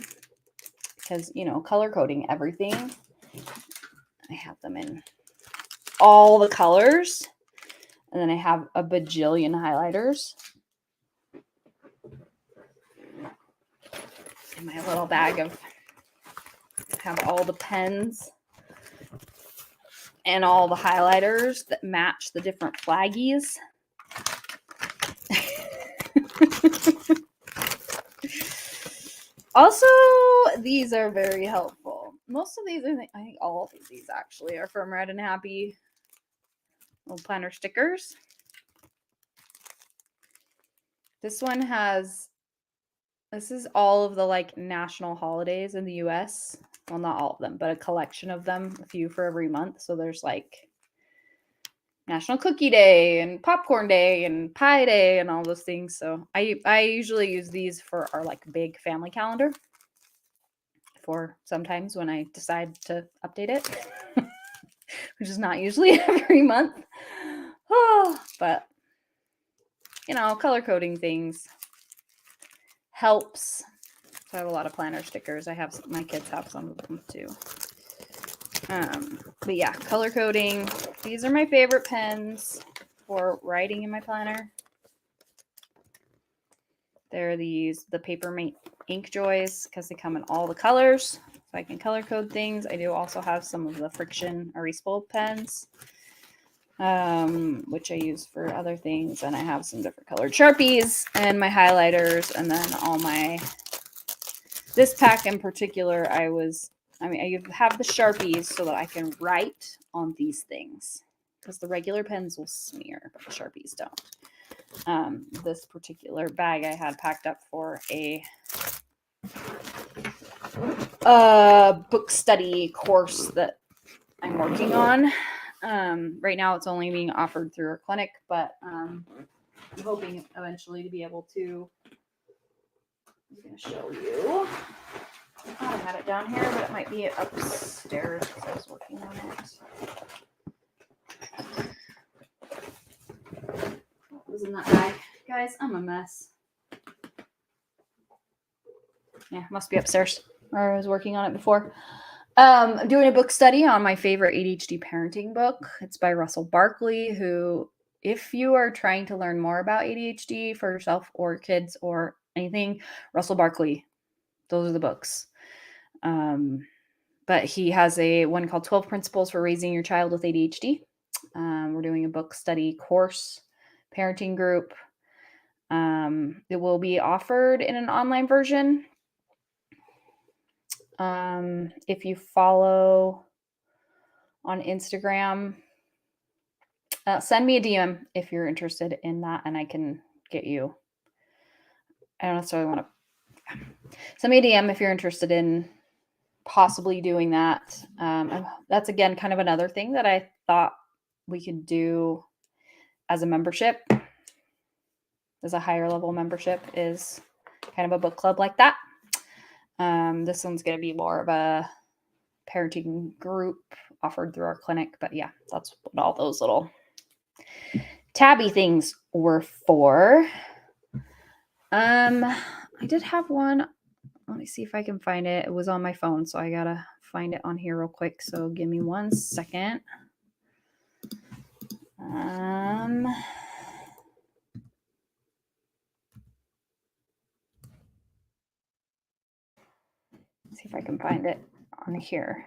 because, color coding everything. I have them in all the colors, and then I have a bajillion highlighters in my little bag have all the pens and all the highlighters that match the different flaggies. Also, these are very helpful. Most of these, I think all of these actually are from Red and Happy. Little planner stickers. This is all of the like national holidays in the US. Well, not all of them, but a collection of them, a few for every month. So there's like National Cookie Day and Popcorn Day and Pie Day and all those things. So I usually use these for our like big family calendar, for sometimes when I decide to update it, which is not usually every month. But color coding things helps. So I have a lot of planner stickers. My kids have some of them too. But yeah, color coding. These are my favorite pens for writing in my planner. They're the Paper Mate ink joys because they come in all the colors, so I can color code things. I do also have some of the friction erasable pens, which I use for other things, and I have some different colored Sharpies and my highlighters, and then all my, this pack in particular, I have the Sharpies so that I can write on these things, because the regular pens will smear, but the Sharpies don't. This particular bag I had packed up for a book study course that I'm working on. Right now it's only being offered through our clinic, but I'm hoping eventually to be able to, I'm going to show you. I thought I had it down here, but it might be upstairs because I was working on it. What was in that bag? Guys, I'm a mess. Yeah, must be upstairs where I was working on it before. I'm doing a book study on my favorite ADHD parenting book. It's by Russell Barkley, who, if you are trying to learn more about ADHD for yourself or kids or anything, Russell Barkley, those are the books. But he has one called 12 Principles for Raising Your Child with ADHD. We're doing a book study course, parenting group. It will be offered in an online version. If you follow on Instagram, send me a DM if you're interested in that, and I can get you. I don't necessarily want to send me a DM if you're interested in possibly doing that. That's again kind of another thing that I thought we could do as a membership, as a higher level membership, is kind of a book club like that. This one's going to be more of a parenting group offered through our clinic, but yeah, that's what all those little tabby things were for. I did have one. Let me see if I can find it. It was on my phone, so I gotta find it on here real quick. So give me 1 second. See if I can find it on here.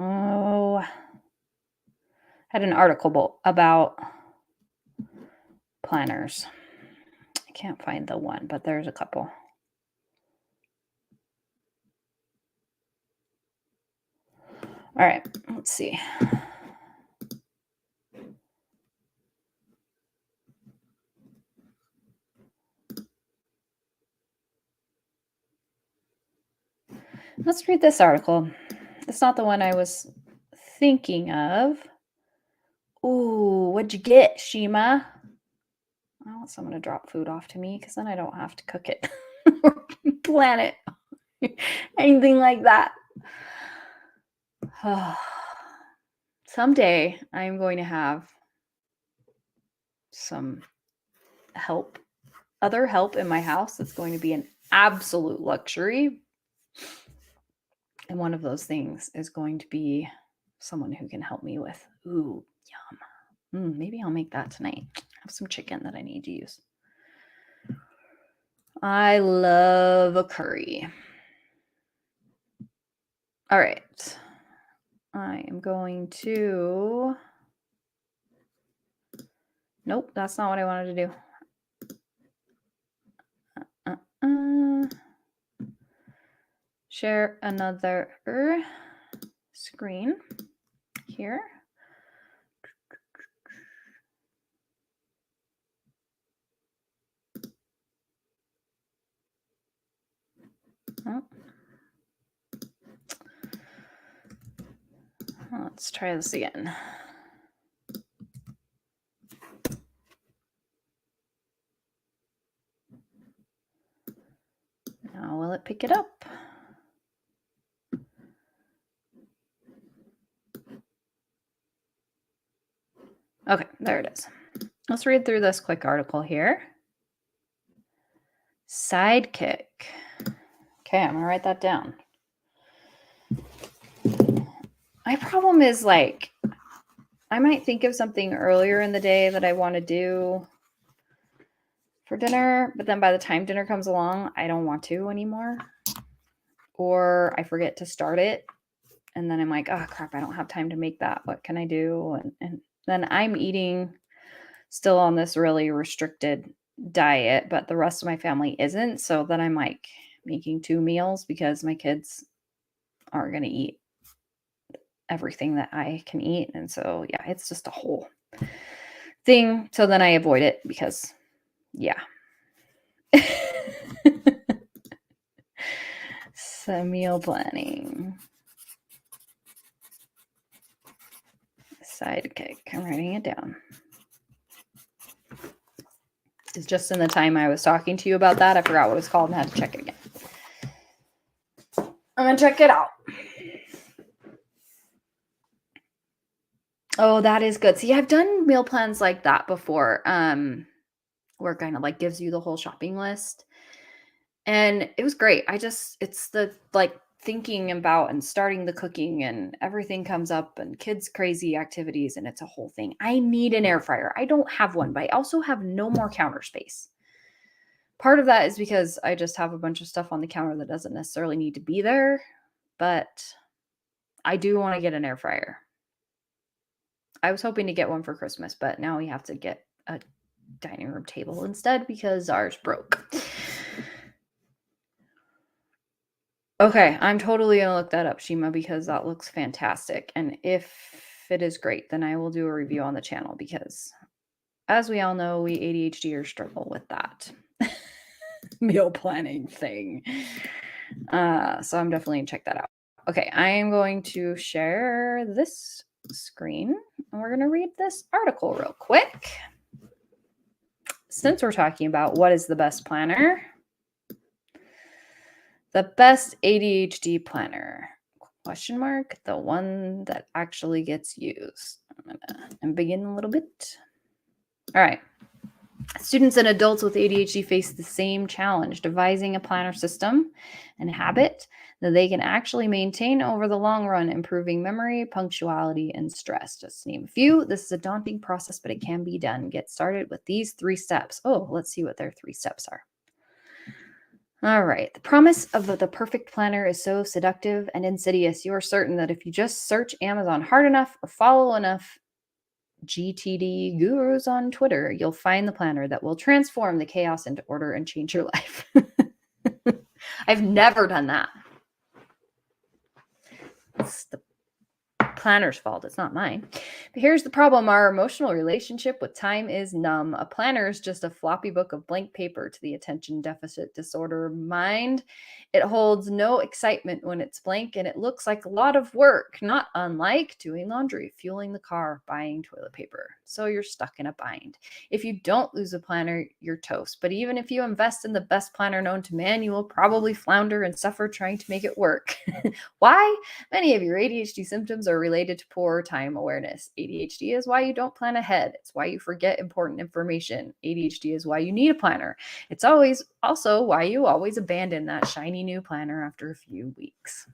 Oh, I had an article about planners. I can't find the one, but there's a couple. All right, let's see. Let's read this article. It's not the one I was thinking of. Ooh, what'd you get, Shima? I want someone to drop food off to me because then I don't have to cook it or plan it. Anything like that. Someday I'm going to have some help, other help in my house. That's going to be an absolute luxury. And one of those things is going to be someone who can help me with, ooh, yum. Maybe I'll make that tonight. I have some chicken that I need to use. I love a curry. All right. I am going to... Nope, that's not what I wanted to do. Share another screen here. Oh. Let's try this again. Now will it pick it up? Okay, there it is. Let's read through this quick article here. Sidekick. Okay, I'm gonna write that down. My problem is like, I might think of something earlier in the day that I want to do for dinner, but then by the time dinner comes along, I don't want to anymore. Or I forget to start it. And then I'm like, oh crap, I don't have time to make that. What can I do? And then I'm eating still on this really restricted diet, but the rest of my family isn't. So then I'm like making 2 meals because my kids aren't going to eat everything that I can eat. And so, yeah, it's just a whole thing. So then I avoid it because, yeah. So, meal planning. Sidekick. I'm writing it down. It's just in the time I was talking to you about that, I forgot what it was called and had to check it again. I'm going to check it out. Oh, that is good. See, I've done meal plans like that before, where it kind of like gives you the whole shopping list. And it was great. It's the like thinking about and starting the cooking and everything comes up and kids' crazy activities and it's a whole thing. I need an air fryer. I don't have one, but I also have no more counter space. Part of that is because I just have a bunch of stuff on the counter that doesn't necessarily need to be there, but I do want to get an air fryer. I was hoping to get one for Christmas, but now we have to get a dining room table instead because ours broke. Okay, I'm totally gonna look that up, Shima, because that looks fantastic. And if it is great, then I will do a review on the channel because, as we all know, we ADHDers struggle with that meal planning thing. So I'm definitely gonna check that out. Okay, I am going to share this screen and we're gonna read this article real quick. Since we're talking about what is the best planner, the best ADHD planner, question mark, the one that actually gets used. I'm gonna begin a little bit. All right. Students and adults with ADHD face the same challenge, devising a planner system and habit that they can actually maintain over the long run, improving memory, punctuality, and stress. Just to name a few. This is a daunting process, but it can be done. Get started with these 3 steps. Oh, let's see what their 3 steps are. All right. The promise of the perfect planner is so seductive and insidious. You are certain that if you just search Amazon hard enough or follow enough GTD gurus on Twitter, you'll find the planner that will transform the chaos into order and change your life. I've never done that. It's the planner's fault. It's not mine. But here's the problem. Our emotional relationship with time is numb. A planner is just a floppy book of blank paper to the attention deficit disorder mind. It holds no excitement when it's blank and it looks like a lot of work, not unlike doing laundry, fueling the car, buying toilet paper. So you're stuck in a bind. If you don't lose a planner, you're toast. But even if you invest in the best planner known to man, you will probably flounder and suffer trying to make it work. Why? Many of your ADHD symptoms are related to poor time awareness. ADHD is why you don't plan ahead. It's why you forget important information. ADHD is why you need a planner. It's always also why you always abandon that shiny new planner after a few weeks.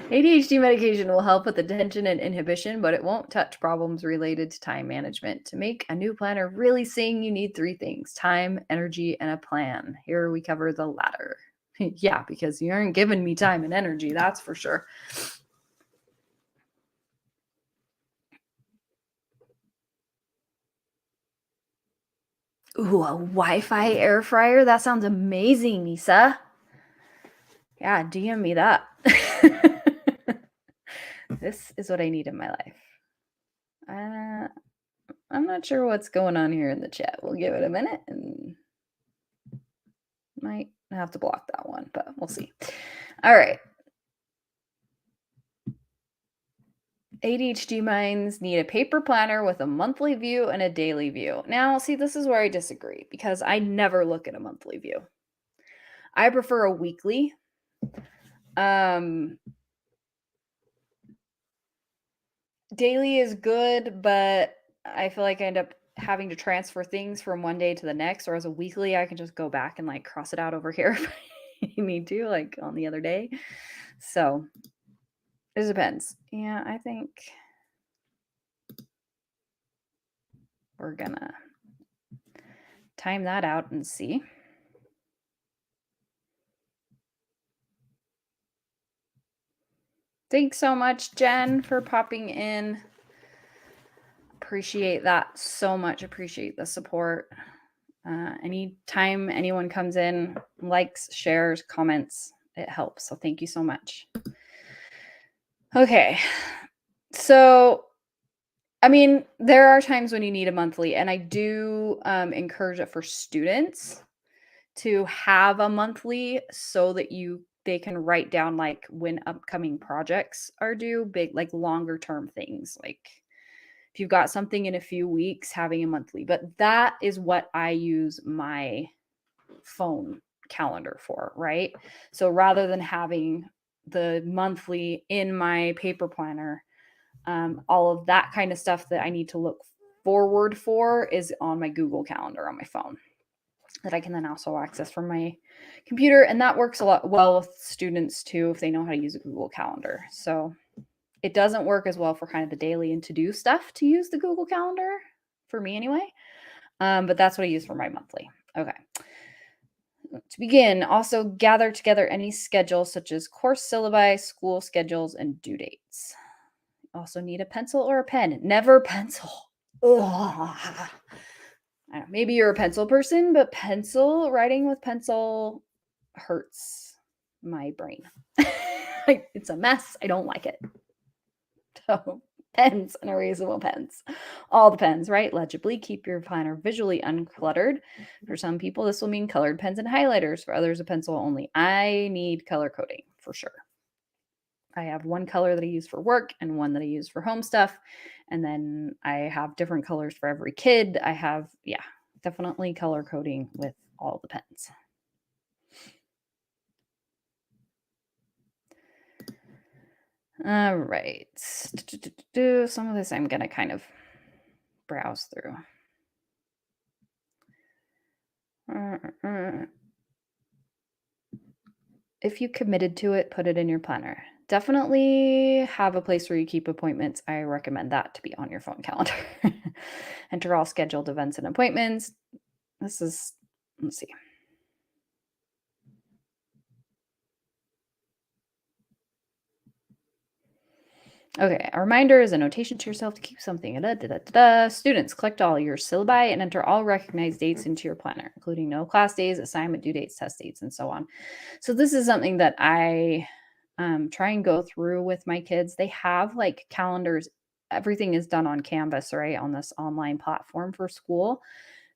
ADHD medication will help with attention and inhibition, but it won't touch problems related to time management. To make a new planner really sing, you need 3 things: time, energy, and a plan. Here we cover the latter. Yeah, because you aren't giving me time and energy, that's for sure. Ooh, a Wi-Fi air fryer? That sounds amazing, Nisa. Yeah, DM me that. This is what I need in my life. I'm not sure what's going on here in the chat. We'll give it a minute and might have to block that one, but we'll see. All right. ADHD minds need a paper planner with a monthly view and a daily view. Now, see, this is where I disagree because I never look at a monthly view. I prefer a weekly. daily is good, but I feel like I end up having to transfer things from one day to the next, or as a weekly, I can just go back and like cross it out over here if I need to, like on the other day. So it depends. Yeah, I think we're gonna time that out and see. Thanks so much, Jen, for popping in. Appreciate that so much. Appreciate the support. Anytime anyone comes in, likes, shares, comments, it helps. So thank you so much. Okay. So, I mean, there are times when you need a monthly, and I do encourage it for students to have a monthly so that they can write down like when upcoming projects are due, big like longer term things. Like if you've got something in a few weeks, having a monthly. But that is what I use my phone calendar for, right? So rather than having the monthly in my paper planner, all of that kind of stuff that I need to look forward for is on my Google Calendar on my phone that I can then also access from my computer. And that works a lot well with students too, if they know how to use a Google Calendar. So it doesn't work as well for kind of the daily and to-do stuff to use the Google Calendar, for me anyway. But that's what I use for my monthly. Okay. To begin, also gather together any schedules such as course syllabi, school schedules, and due dates. Also need a pencil or a pen. Never pencil. Ugh. I don't know, maybe you're a pencil person, but writing with pencil hurts my brain. It's a mess. I don't like it. So pens and erasable pens. All the pens, right? Legibly keep your planner visually uncluttered. For some people, this will mean colored pens and highlighters. For others, a pencil only. I need color coding for sure. I have one color that I use for work and one that I use for home stuff. And then I have different colors for every kid. I have, yeah, definitely color coding with all the pens. All right. Some of this I'm going to kind of browse through. If you committed to it, put it in your planner. Definitely have a place where you keep appointments. I recommend that to be on your phone calendar. Enter all scheduled events and appointments. Let's see. Okay, a reminder is a notation to yourself to keep something. Students, collect all your syllabi and enter all recognized dates into your planner, including no class days, assignment due dates, test dates, and so on. So this is something that I try and go through with my kids. They have like calendars. Everything is done on Canvas, right, on this online platform for school,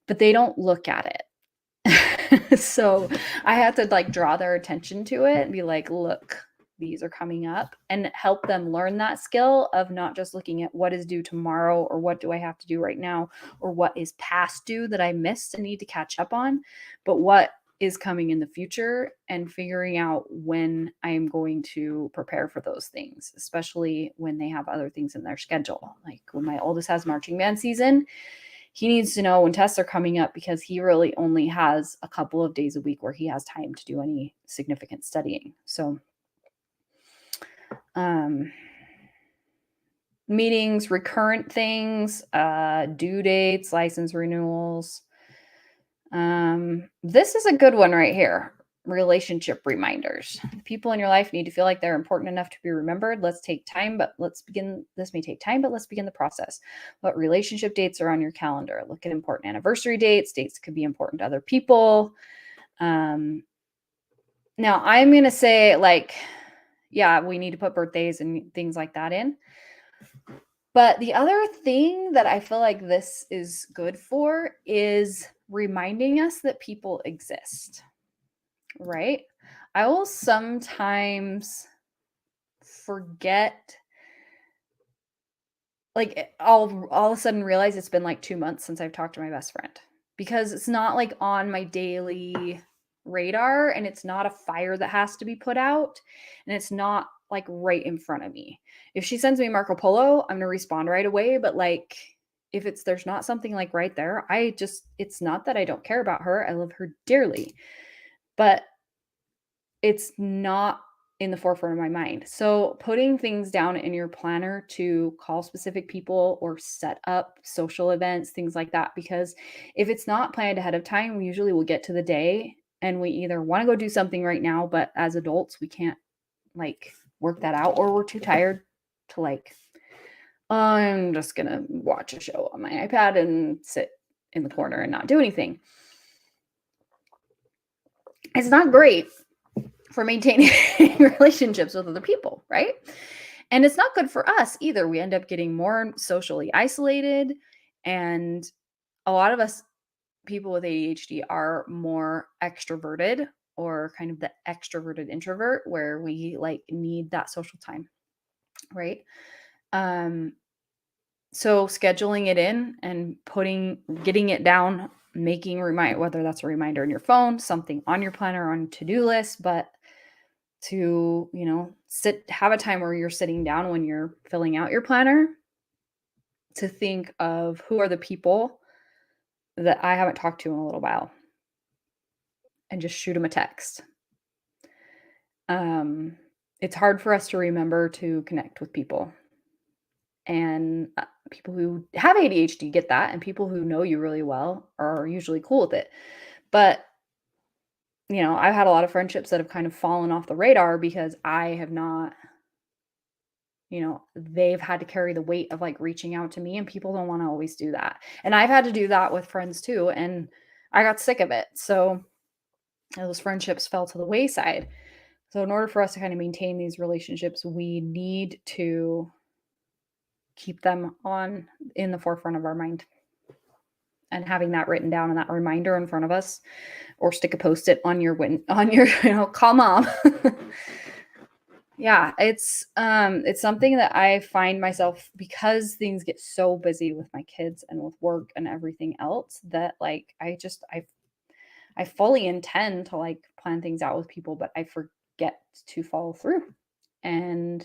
but they don't look at it. So I had to like draw their attention to it and be like, look, these are coming up, and help them learn that skill of not just looking at what is due tomorrow or what do I have to do right now or what is past due that I missed and need to catch up on, but what is coming in the future and figuring out when I am going to prepare for those things, especially when they have other things in their schedule. Like when my oldest has marching band season, he needs to know when tests are coming up because he really only has a couple of days a week where he has time to do any significant studying. So meetings, recurrent things, due dates, license renewals. This is a good one right here. Relationship reminders. People in your life need to feel like they're important enough to be remembered. This may take time, but let's begin the process. What relationship dates are on your calendar? Look at important anniversary dates. Dates could be important to other people. Now I'm going to say like, yeah, we need to put birthdays and things like that in. But the other thing that I feel like this is good for is reminding us that people exist, right? I will sometimes forget, like I'll all of a sudden realize it's been like 2 months since I've talked to my best friend because it's not like on my daily radar and it's not a fire that has to be put out and it's not like right in front of me. If she sends me Marco Polo, I'm going to respond right away. But like, if there's not something like right there, it's not that I don't care about her. I love her dearly, but it's not in the forefront of my mind. So putting things down in your planner to call specific people or set up social events, things like that, because if it's not planned ahead of time, we usually will get to the day and we either want to go do something right now, but as adults, we can't like work that out, or we're too tired to like, I'm just going to watch a show on my iPad and sit in the corner and not do anything. It's not great for maintaining relationships with other people, right? And it's not good for us either. We end up getting more socially isolated. And a lot of us people with ADHD are more extroverted, or kind of the extroverted introvert, where we like need that social time, right? So scheduling it in and getting it down, whether that's a reminder in your phone, something on your planner, on to-do list, but to, have a time where you're sitting down when you're filling out your planner to think of who are the people that I haven't talked to in a little while, and just shoot them a text. It's hard for us to remember to connect with people, and people who have ADHD get that, and people who know you really well are usually cool with it. But I've had a lot of friendships that have kind of fallen off the radar because I have not, they've had to carry the weight of like reaching out to me, and people don't want to always do that. And I've had to do that with friends too. And I got sick of it. So those friendships fell to the wayside. So in order for us to kind of maintain these relationships, we need to keep them in the forefront of our mind, and having that written down and that reminder in front of us, or stick a Post-it on your call mom. Yeah, it's something that I find myself, because things get so busy with my kids and with work and everything else, that like I fully intend to like plan things out with people, but I forget to follow through. And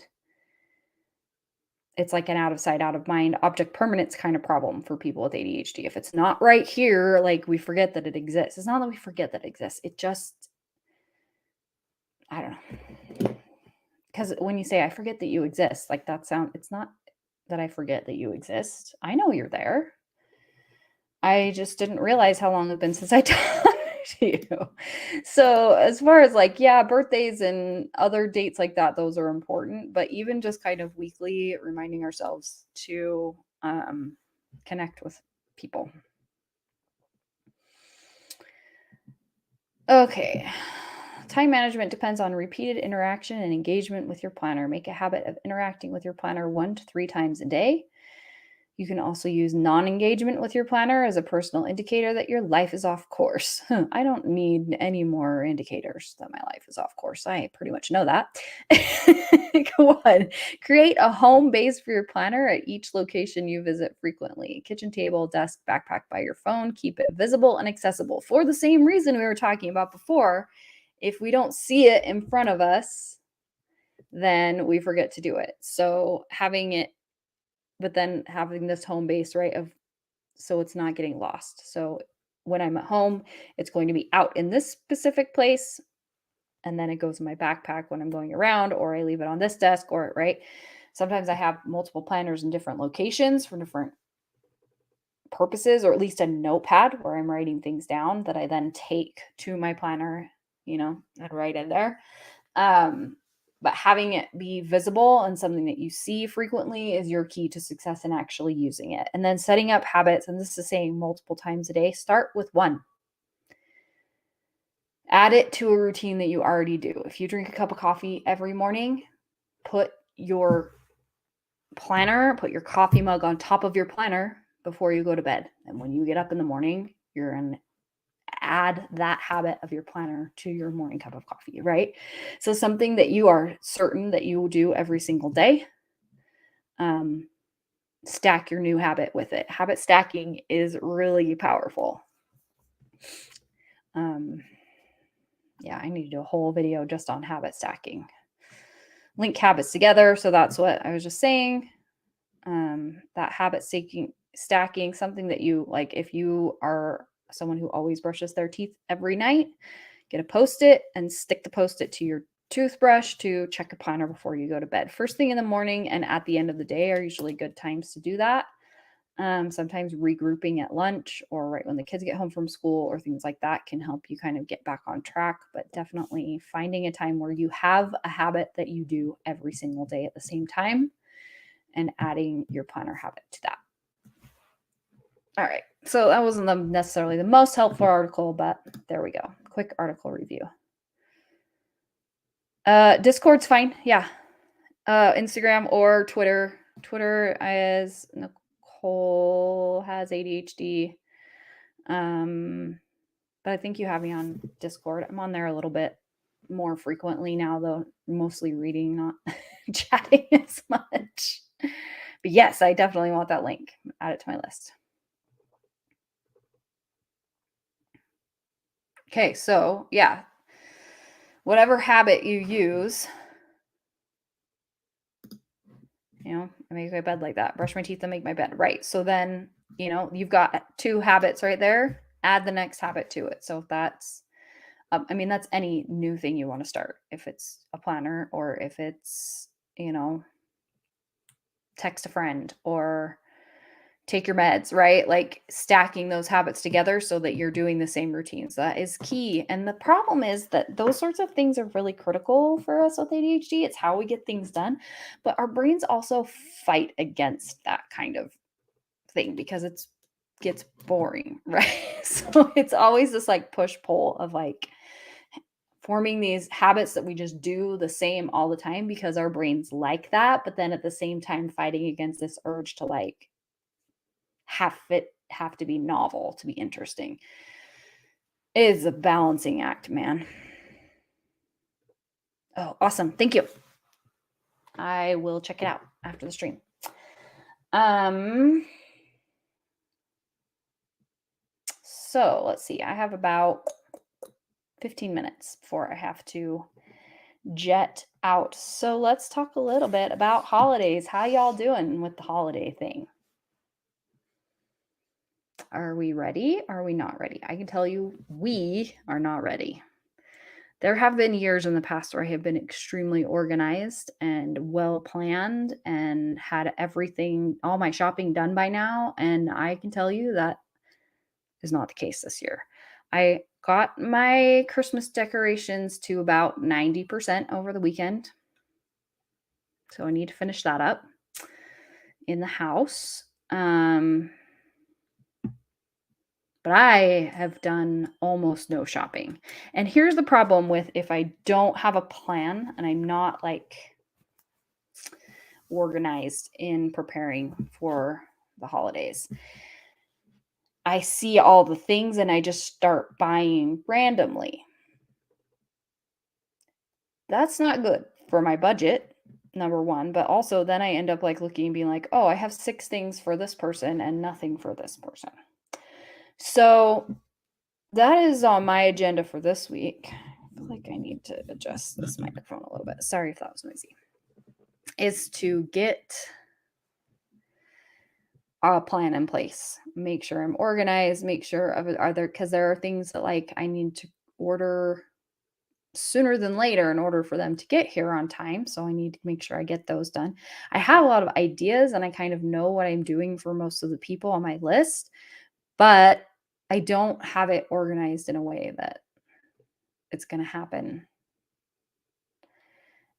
it's like an out of sight, out of mind, object permanence kind of problem for people with ADHD. If it's not right here, like we forget that it exists. It's not that we forget that it exists. It just, I don't know. Because when you say, I forget that you exist, like it's not that I forget that you exist. I know you're there. I just didn't realize how long it's been since I talked to you. So as far as like, yeah, birthdays and other dates like that, those are important. But even just kind of weekly reminding ourselves to connect with people. Okay. Time management depends on repeated interaction and engagement with your planner. Make a habit of interacting with your planner 1 to 3 times a day. You can also use non-engagement with your planner as a personal indicator that your life is off course. I don't need any more indicators that my life is off course. I pretty much know that. Go on. Create a home base for your planner at each location you visit frequently. Kitchen table, desk, backpack by your phone. Keep it visible and accessible. For the same reason we were talking about before, if we don't see it in front of us, then we forget to do it. So but then having this home base, right, so it's not getting lost. So when I'm at home, it's going to be out in this specific place, and then it goes in my backpack when I'm going around, or I leave it on this desk, or right. Sometimes I have multiple planners in different locations for different purposes, or at least a notepad where I'm writing things down that I then take to my planner, and write in there. But having it be visible and something that you see frequently is your key to success in actually using it. And then setting up habits, and this is saying multiple times a day, start with one. Add it to a routine that you already do. If you drink a cup of coffee every morning, put your coffee mug on top of your planner before you go to bed. And when you get up in the morning, you're going to add that habit of your planner to your morning cup of coffee, right? So something that you are certain that you will do every single day. Stack your new habit with it. Habit stacking is really powerful. Yeah, I need to do a whole video just on habit stacking. link habits together. So that's what I was just saying. That habit stacking, something that you like, if you are someone who always brushes their teeth every night, get a Post-it and stick the Post-it to your toothbrush to check a planner before you go to bed. First thing in the morning and at the end of the day are usually good times to do that. Sometimes regrouping at lunch or right when the kids get home from school or things like that can help you kind of get back on track. But definitely finding a time where you have a habit that you do every single day at the same time and adding your planner habit to that. All right. So that wasn't necessarily the most helpful article, but there we go. Quick article review. Discord's fine. Yeah. Instagram or Twitter. Twitter is Nicole has ADHD. But I think you have me on Discord. I'm on there a little bit more frequently now, though, mostly reading, not chatting as much. But yes, I definitely want that link. Add it to my list. Okay, so yeah, whatever habit you use, I make my bed like that. Brush my teeth and make my bed. Right. So then, you've got 2 habits right there. Add the next habit to it. So that's, that's any new thing you want to start. If it's a planner or if it's, text a friend or take your meds, right? Like stacking those habits together so that you're doing the same routines. That is key. And the problem is that those sorts of things are really critical for us with ADHD. It's how we get things done. But our brains also fight against that kind of thing because it gets boring, right? So it's always this like push pull of like forming these habits that we just do the same all the time because our brains like that. But then at the same time, fighting against this urge to like have to be novel, to be interesting. It is a balancing act, man. Oh, awesome. Thank you. I will check it out after the stream. So let's see. I have about 15 minutes before I have to jet out. So let's talk a little bit about holidays. How y'all doing with the holiday thing? Are we ready? Are we not ready? I can tell you we are not ready. There have been years in the past where I have been extremely organized and well planned and had everything, all my shopping done by now. And I can tell you that is not the case this year. I got my Christmas decorations to about 90% over the weekend. So I need to finish that up in the house. But I have done almost no shopping. And here's the problem with if I don't have a plan and I'm not like organized in preparing for the holidays. I see all the things and I just start buying randomly. That's not good for my budget, number one, but also then I end up like looking and being like, oh, I have 6 things for this person and nothing for this person. So that is on my agenda for this week. I feel like I need to adjust this microphone a little bit. Sorry if that was noisy. Is to get a plan in place. Make sure I'm organized, make sure because there are things that like I need to order sooner than later in order for them to get here on time. So I need to make sure I get those done. I have a lot of ideas and I kind of know what I'm doing for most of the people on my list, but I don't have it organized in a way that it's going to happen.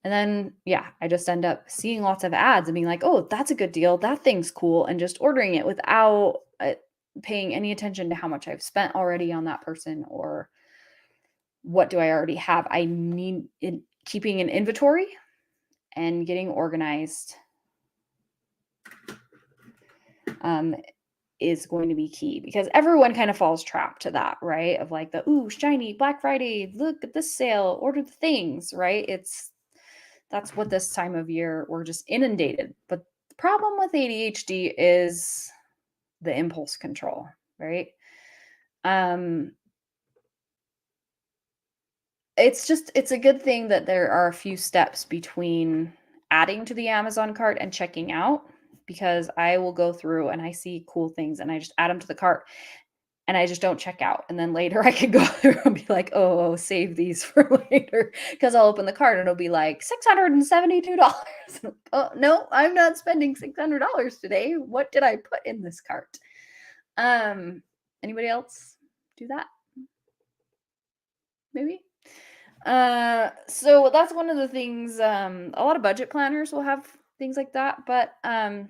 And then, yeah, I just end up seeing lots of ads and being like, oh, that's a good deal. That thing's cool. And just ordering it without paying any attention to how much I've spent already on that person or what do I already have. I need keeping an inventory and getting organized is going to be key because everyone kind of falls trapped to that, right? Of like the, ooh, shiny Black Friday, look at this sale, order the things, right? That's what this time of year we're just inundated. But the problem with ADHD is the impulse control, right? it's a good thing that there are a few steps between adding to the Amazon cart and checking out, because I will go through and I see cool things and I just add them to the cart and I just don't check out. And then later I could go through and be like, oh, save these for later. Because I'll open the cart and it'll be like $672. Oh, no, I'm not spending $600 today. What did I put in this cart? Anybody else do that? Maybe? So that's one of the things, a lot of budget planners will have things like that, but I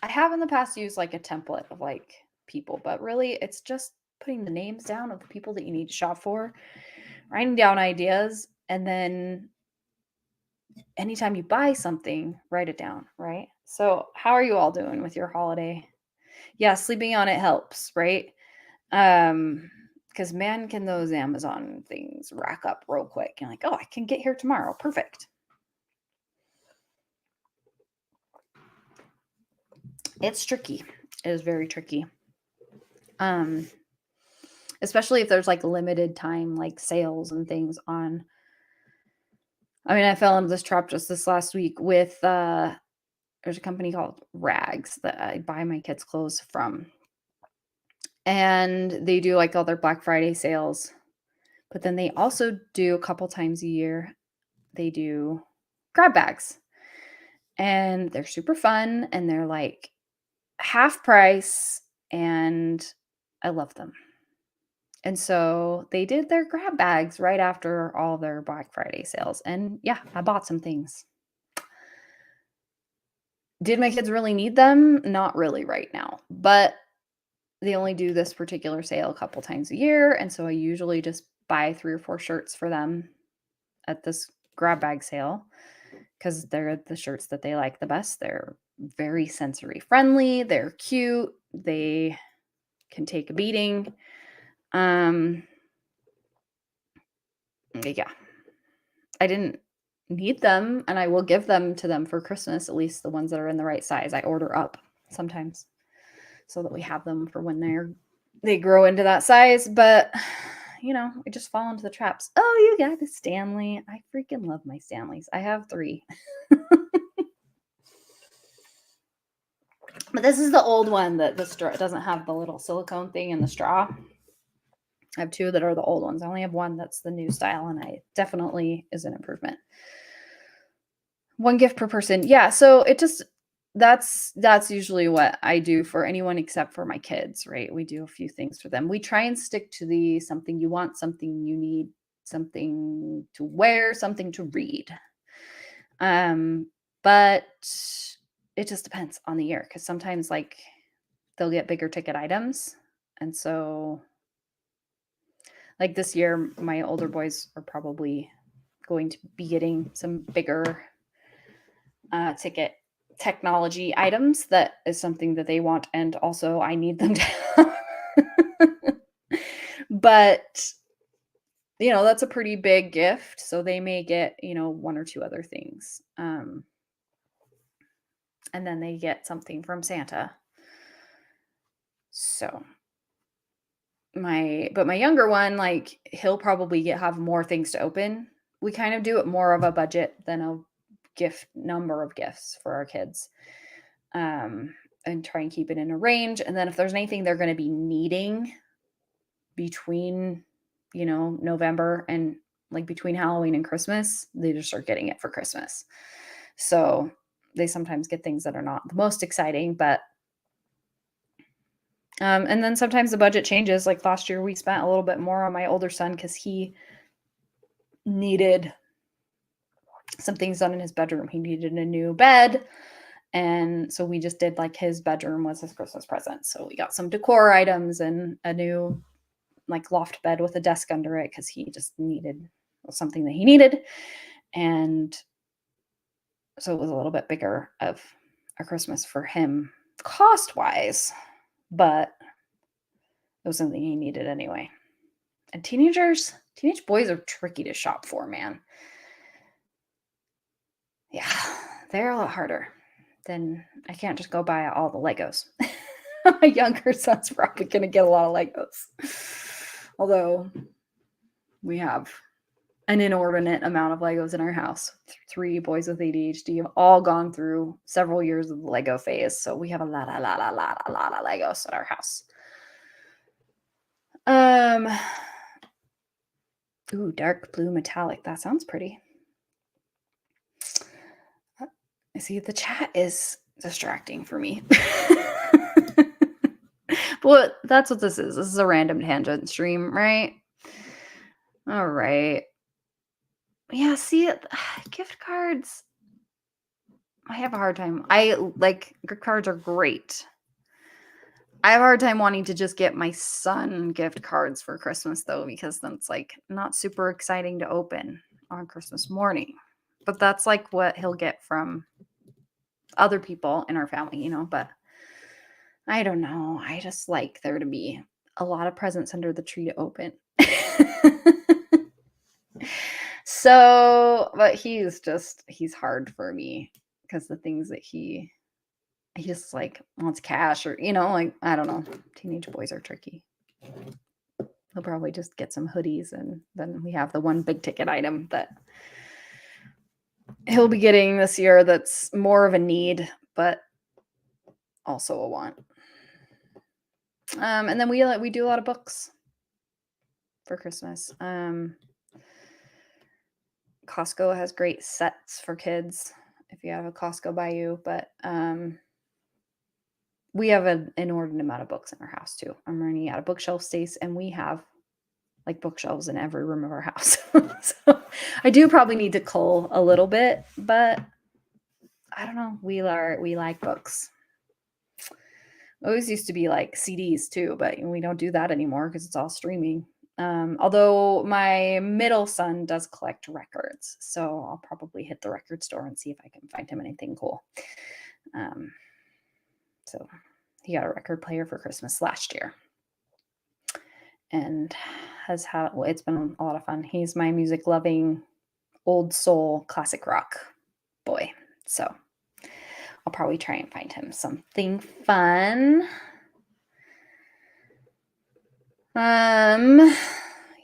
have in the past used like a template of like people, but really it's just putting the names down of the people that you need to shop for, writing down ideas, and then anytime you buy something, write it down, right? So how are you all doing with your holiday? Yeah, sleeping on it helps, right? Because man, can those Amazon things rack up real quick. You're like, oh, I can get here tomorrow. Perfect. It's tricky. It is very tricky. Especially if there's like limited time like sales and things on. I mean, I fell into this trap just this last week with there's a company called Rags that I buy my kids' clothes from. And they do like all their Black Friday sales. But then they also do a couple times a year, they do grab bags. And they're super fun and they're like half price and I love them. And so they did their grab bags right after all their Black Friday sales. And yeah, I bought some things. Did my kids really need them? Not really right now, but they only do this particular sale a couple times a year. And so I usually just buy 3 or 4 shirts for them at this grab bag sale because they're the shirts that they like the best. They're very sensory friendly. They're cute. They can take a beating. Yeah. I didn't need them and I will give them to them for Christmas, at least the ones that are in the right size. I order up sometimes so that we have them for when they grow into that size, but you know, we just fall into the traps. Oh, you got a Stanley. I freaking love my Stanleys. I have 3. But this is the old one that the straw doesn't have the little silicone thing in the straw. I have 2 that are the old ones. I only have 1 that's the new style, and I definitely is an improvement. 1 gift per person. Yeah, so it just that's usually what I do for anyone except for my kids, right? We do a few things for them. We try and stick to the something you want, something you need, something to wear, something to read. But it just depends on the year because sometimes like they'll get bigger ticket items. And so like this year, my older boys are probably going to be getting some bigger ticket technology items. That is something that they want. And also I need them to have. But, you know, that's a pretty big gift. So they may get, you know, 1 or 2 other things. And then they get something from Santa. So my younger one, like he'll probably have more things to open. We kind of do it more of a budget than a number of gifts for our kids. And try and keep it in a range. And then if there's anything they're going to be needing between, you know, November and like between Halloween and Christmas, they just start getting it for Christmas. So they sometimes get things that are not the most exciting, but and then sometimes the budget changes. Like last year, we spent a little bit more on my older son because he needed some things done in his bedroom. He needed a new bed. And so we just did like his bedroom was his Christmas present. So we got some decor items and a new like loft bed with a desk under it because he just needed something that he needed. And so it was a little bit bigger of a Christmas for him cost wise, but it was something he needed anyway. And teenage boys are tricky to shop for, man. Yeah, they're a lot harder. Then I can't just go buy all the Legos. My younger son's probably going to get a lot of Legos. Although We have an inordinate amount of Legos in our house. 3 boys with ADHD have all gone through several years of the Lego phase, so we have a lot of Legos at our house. Ooh, dark blue metallic. That sounds pretty. I see the chat is distracting for me. But that's what this is. This is a random tangent stream, right? All right. Yeah, see, gift cards. I have a hard time. Gift cards are great. I have a hard time wanting to just get my son gift cards for Christmas, though, because then it's like not super exciting to open on Christmas morning. But that's like what he'll get from other people in our family, you know. But I don't know. I just like there to be a lot of presents under the tree to open. So, but he's hard for me because the things that he just like wants cash or, you know, like, I don't know. Teenage boys are tricky. He'll probably just get some hoodies, and then we have the one big ticket item that he'll be getting this year that's more of a need, but also a want. And then we do a lot of books for Christmas. Costco has great sets for kids if you have a Costco by you, but we have an inordinate amount of books in our house too. I'm running out of bookshelf space, and we have like bookshelves in every room of our house. So I do probably need to cull a little bit, but I don't know. We like books. Always used to be like CDs too, but we don't do that anymore because it's all streaming. Although my middle son does collect records, so I'll probably hit the record store and see if I can find him anything cool. So he got a record player for Christmas last year, and it's been a lot of fun. He's my music loving, old soul, classic rock boy. So I'll probably try and find him something fun.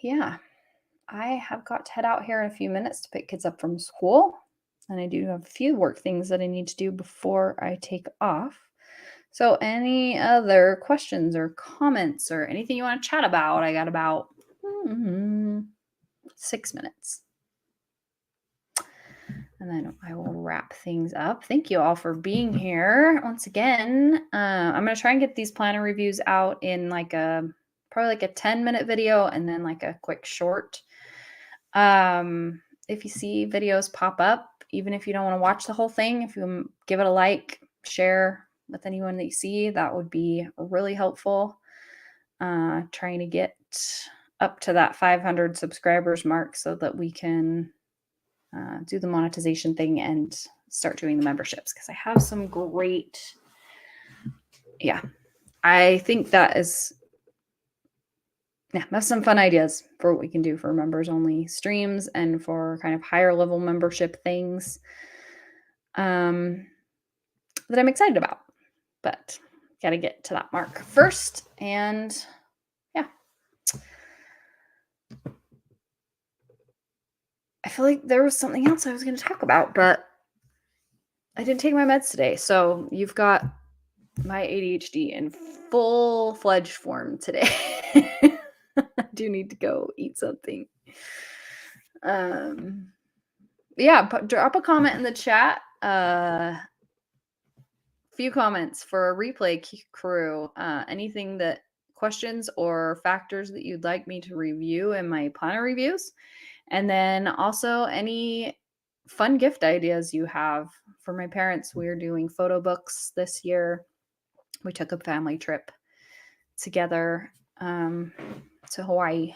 Yeah, I have got to head out here in a few minutes to pick kids up from school, and I do have a few work things that I need to do before I take off. So any other questions or comments or anything you want to chat about? I got about 6 minutes. And then I will wrap things up. Thank you all for being here once again. I'm going to try and get these planner reviews out in probably like a 10-minute video and then like a quick short. If you see videos pop up, even if you don't want to watch the whole thing, if you give it a like, share with anyone that you see, that would be really helpful. Trying to get up to that 500 subscribers mark so that we can do the monetization thing and start doing the memberships, because I have some great, I think that is, I have some fun ideas for what we can do for members only streams and for kind of higher level membership things that I'm excited about, but got to get to that mark first. And I feel like there was something else I was going to talk about, but I didn't take my meds today. So you've got my ADHD in full-fledged form today. I do need to go eat something. Drop a comment in the chat. Few comments for a replay crew. Anything questions or factors that you'd like me to review in my planner reviews. And then also any fun gift ideas you have for my parents. We're doing photo books this year. We took a family trip together to Hawaii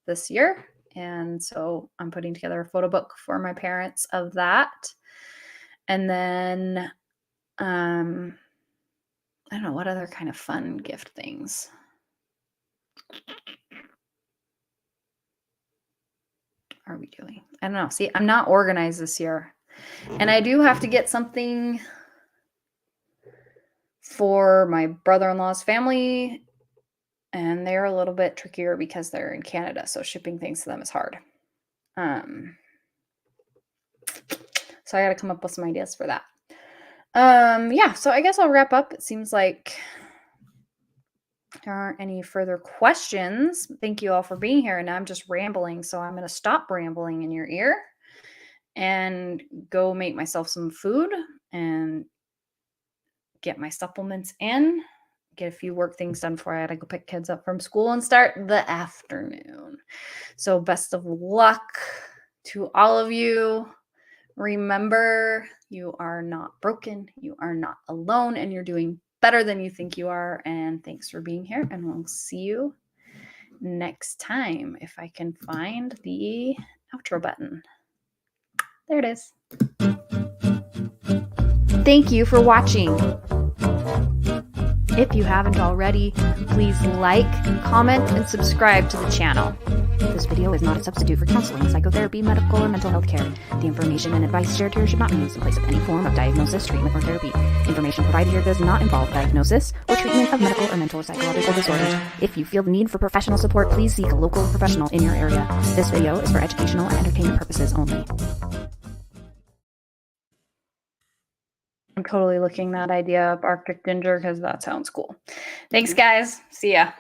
this year. And so I'm putting together a photo book for my parents of that. And then, I don't know, what other kind of fun gift things? Are we doing? I don't know. See, I'm not organized this year. And I do have to get something for my brother-in-law's family and they're a little bit trickier because they're in Canada, so shipping things to them is hard. So I got to come up with some ideas for that. Yeah, so I guess I'll wrap up. It seems like there aren't any further questions. Thank you all for being here. And now I'm just rambling, so I'm going to stop rambling in your ear and go make myself some food and get my supplements in, get a few work things done before I had to go pick kids up from school and start the afternoon. So best of luck to all of you. Remember, you are not broken, you are not alone, and you're doing better than you think you are. And thanks for being here, and we'll see you next time if I can find the outro button. There it is. Thank you for watching. If you haven't already, please like, comment, and subscribe to the channel. This video is not a substitute for counseling, psychotherapy, medical, or mental health care. The information and advice shared here should not be used in place of any form of diagnosis, treatment, or therapy. Information provided here does not involve diagnosis or treatment of medical or mental or psychological disorders. If you feel the need for professional support, please seek a local professional in your area. This video is for educational and entertainment purposes only. I'm totally looking that idea up, Arctic Ginger, because that sounds cool. Thanks, guys. See ya.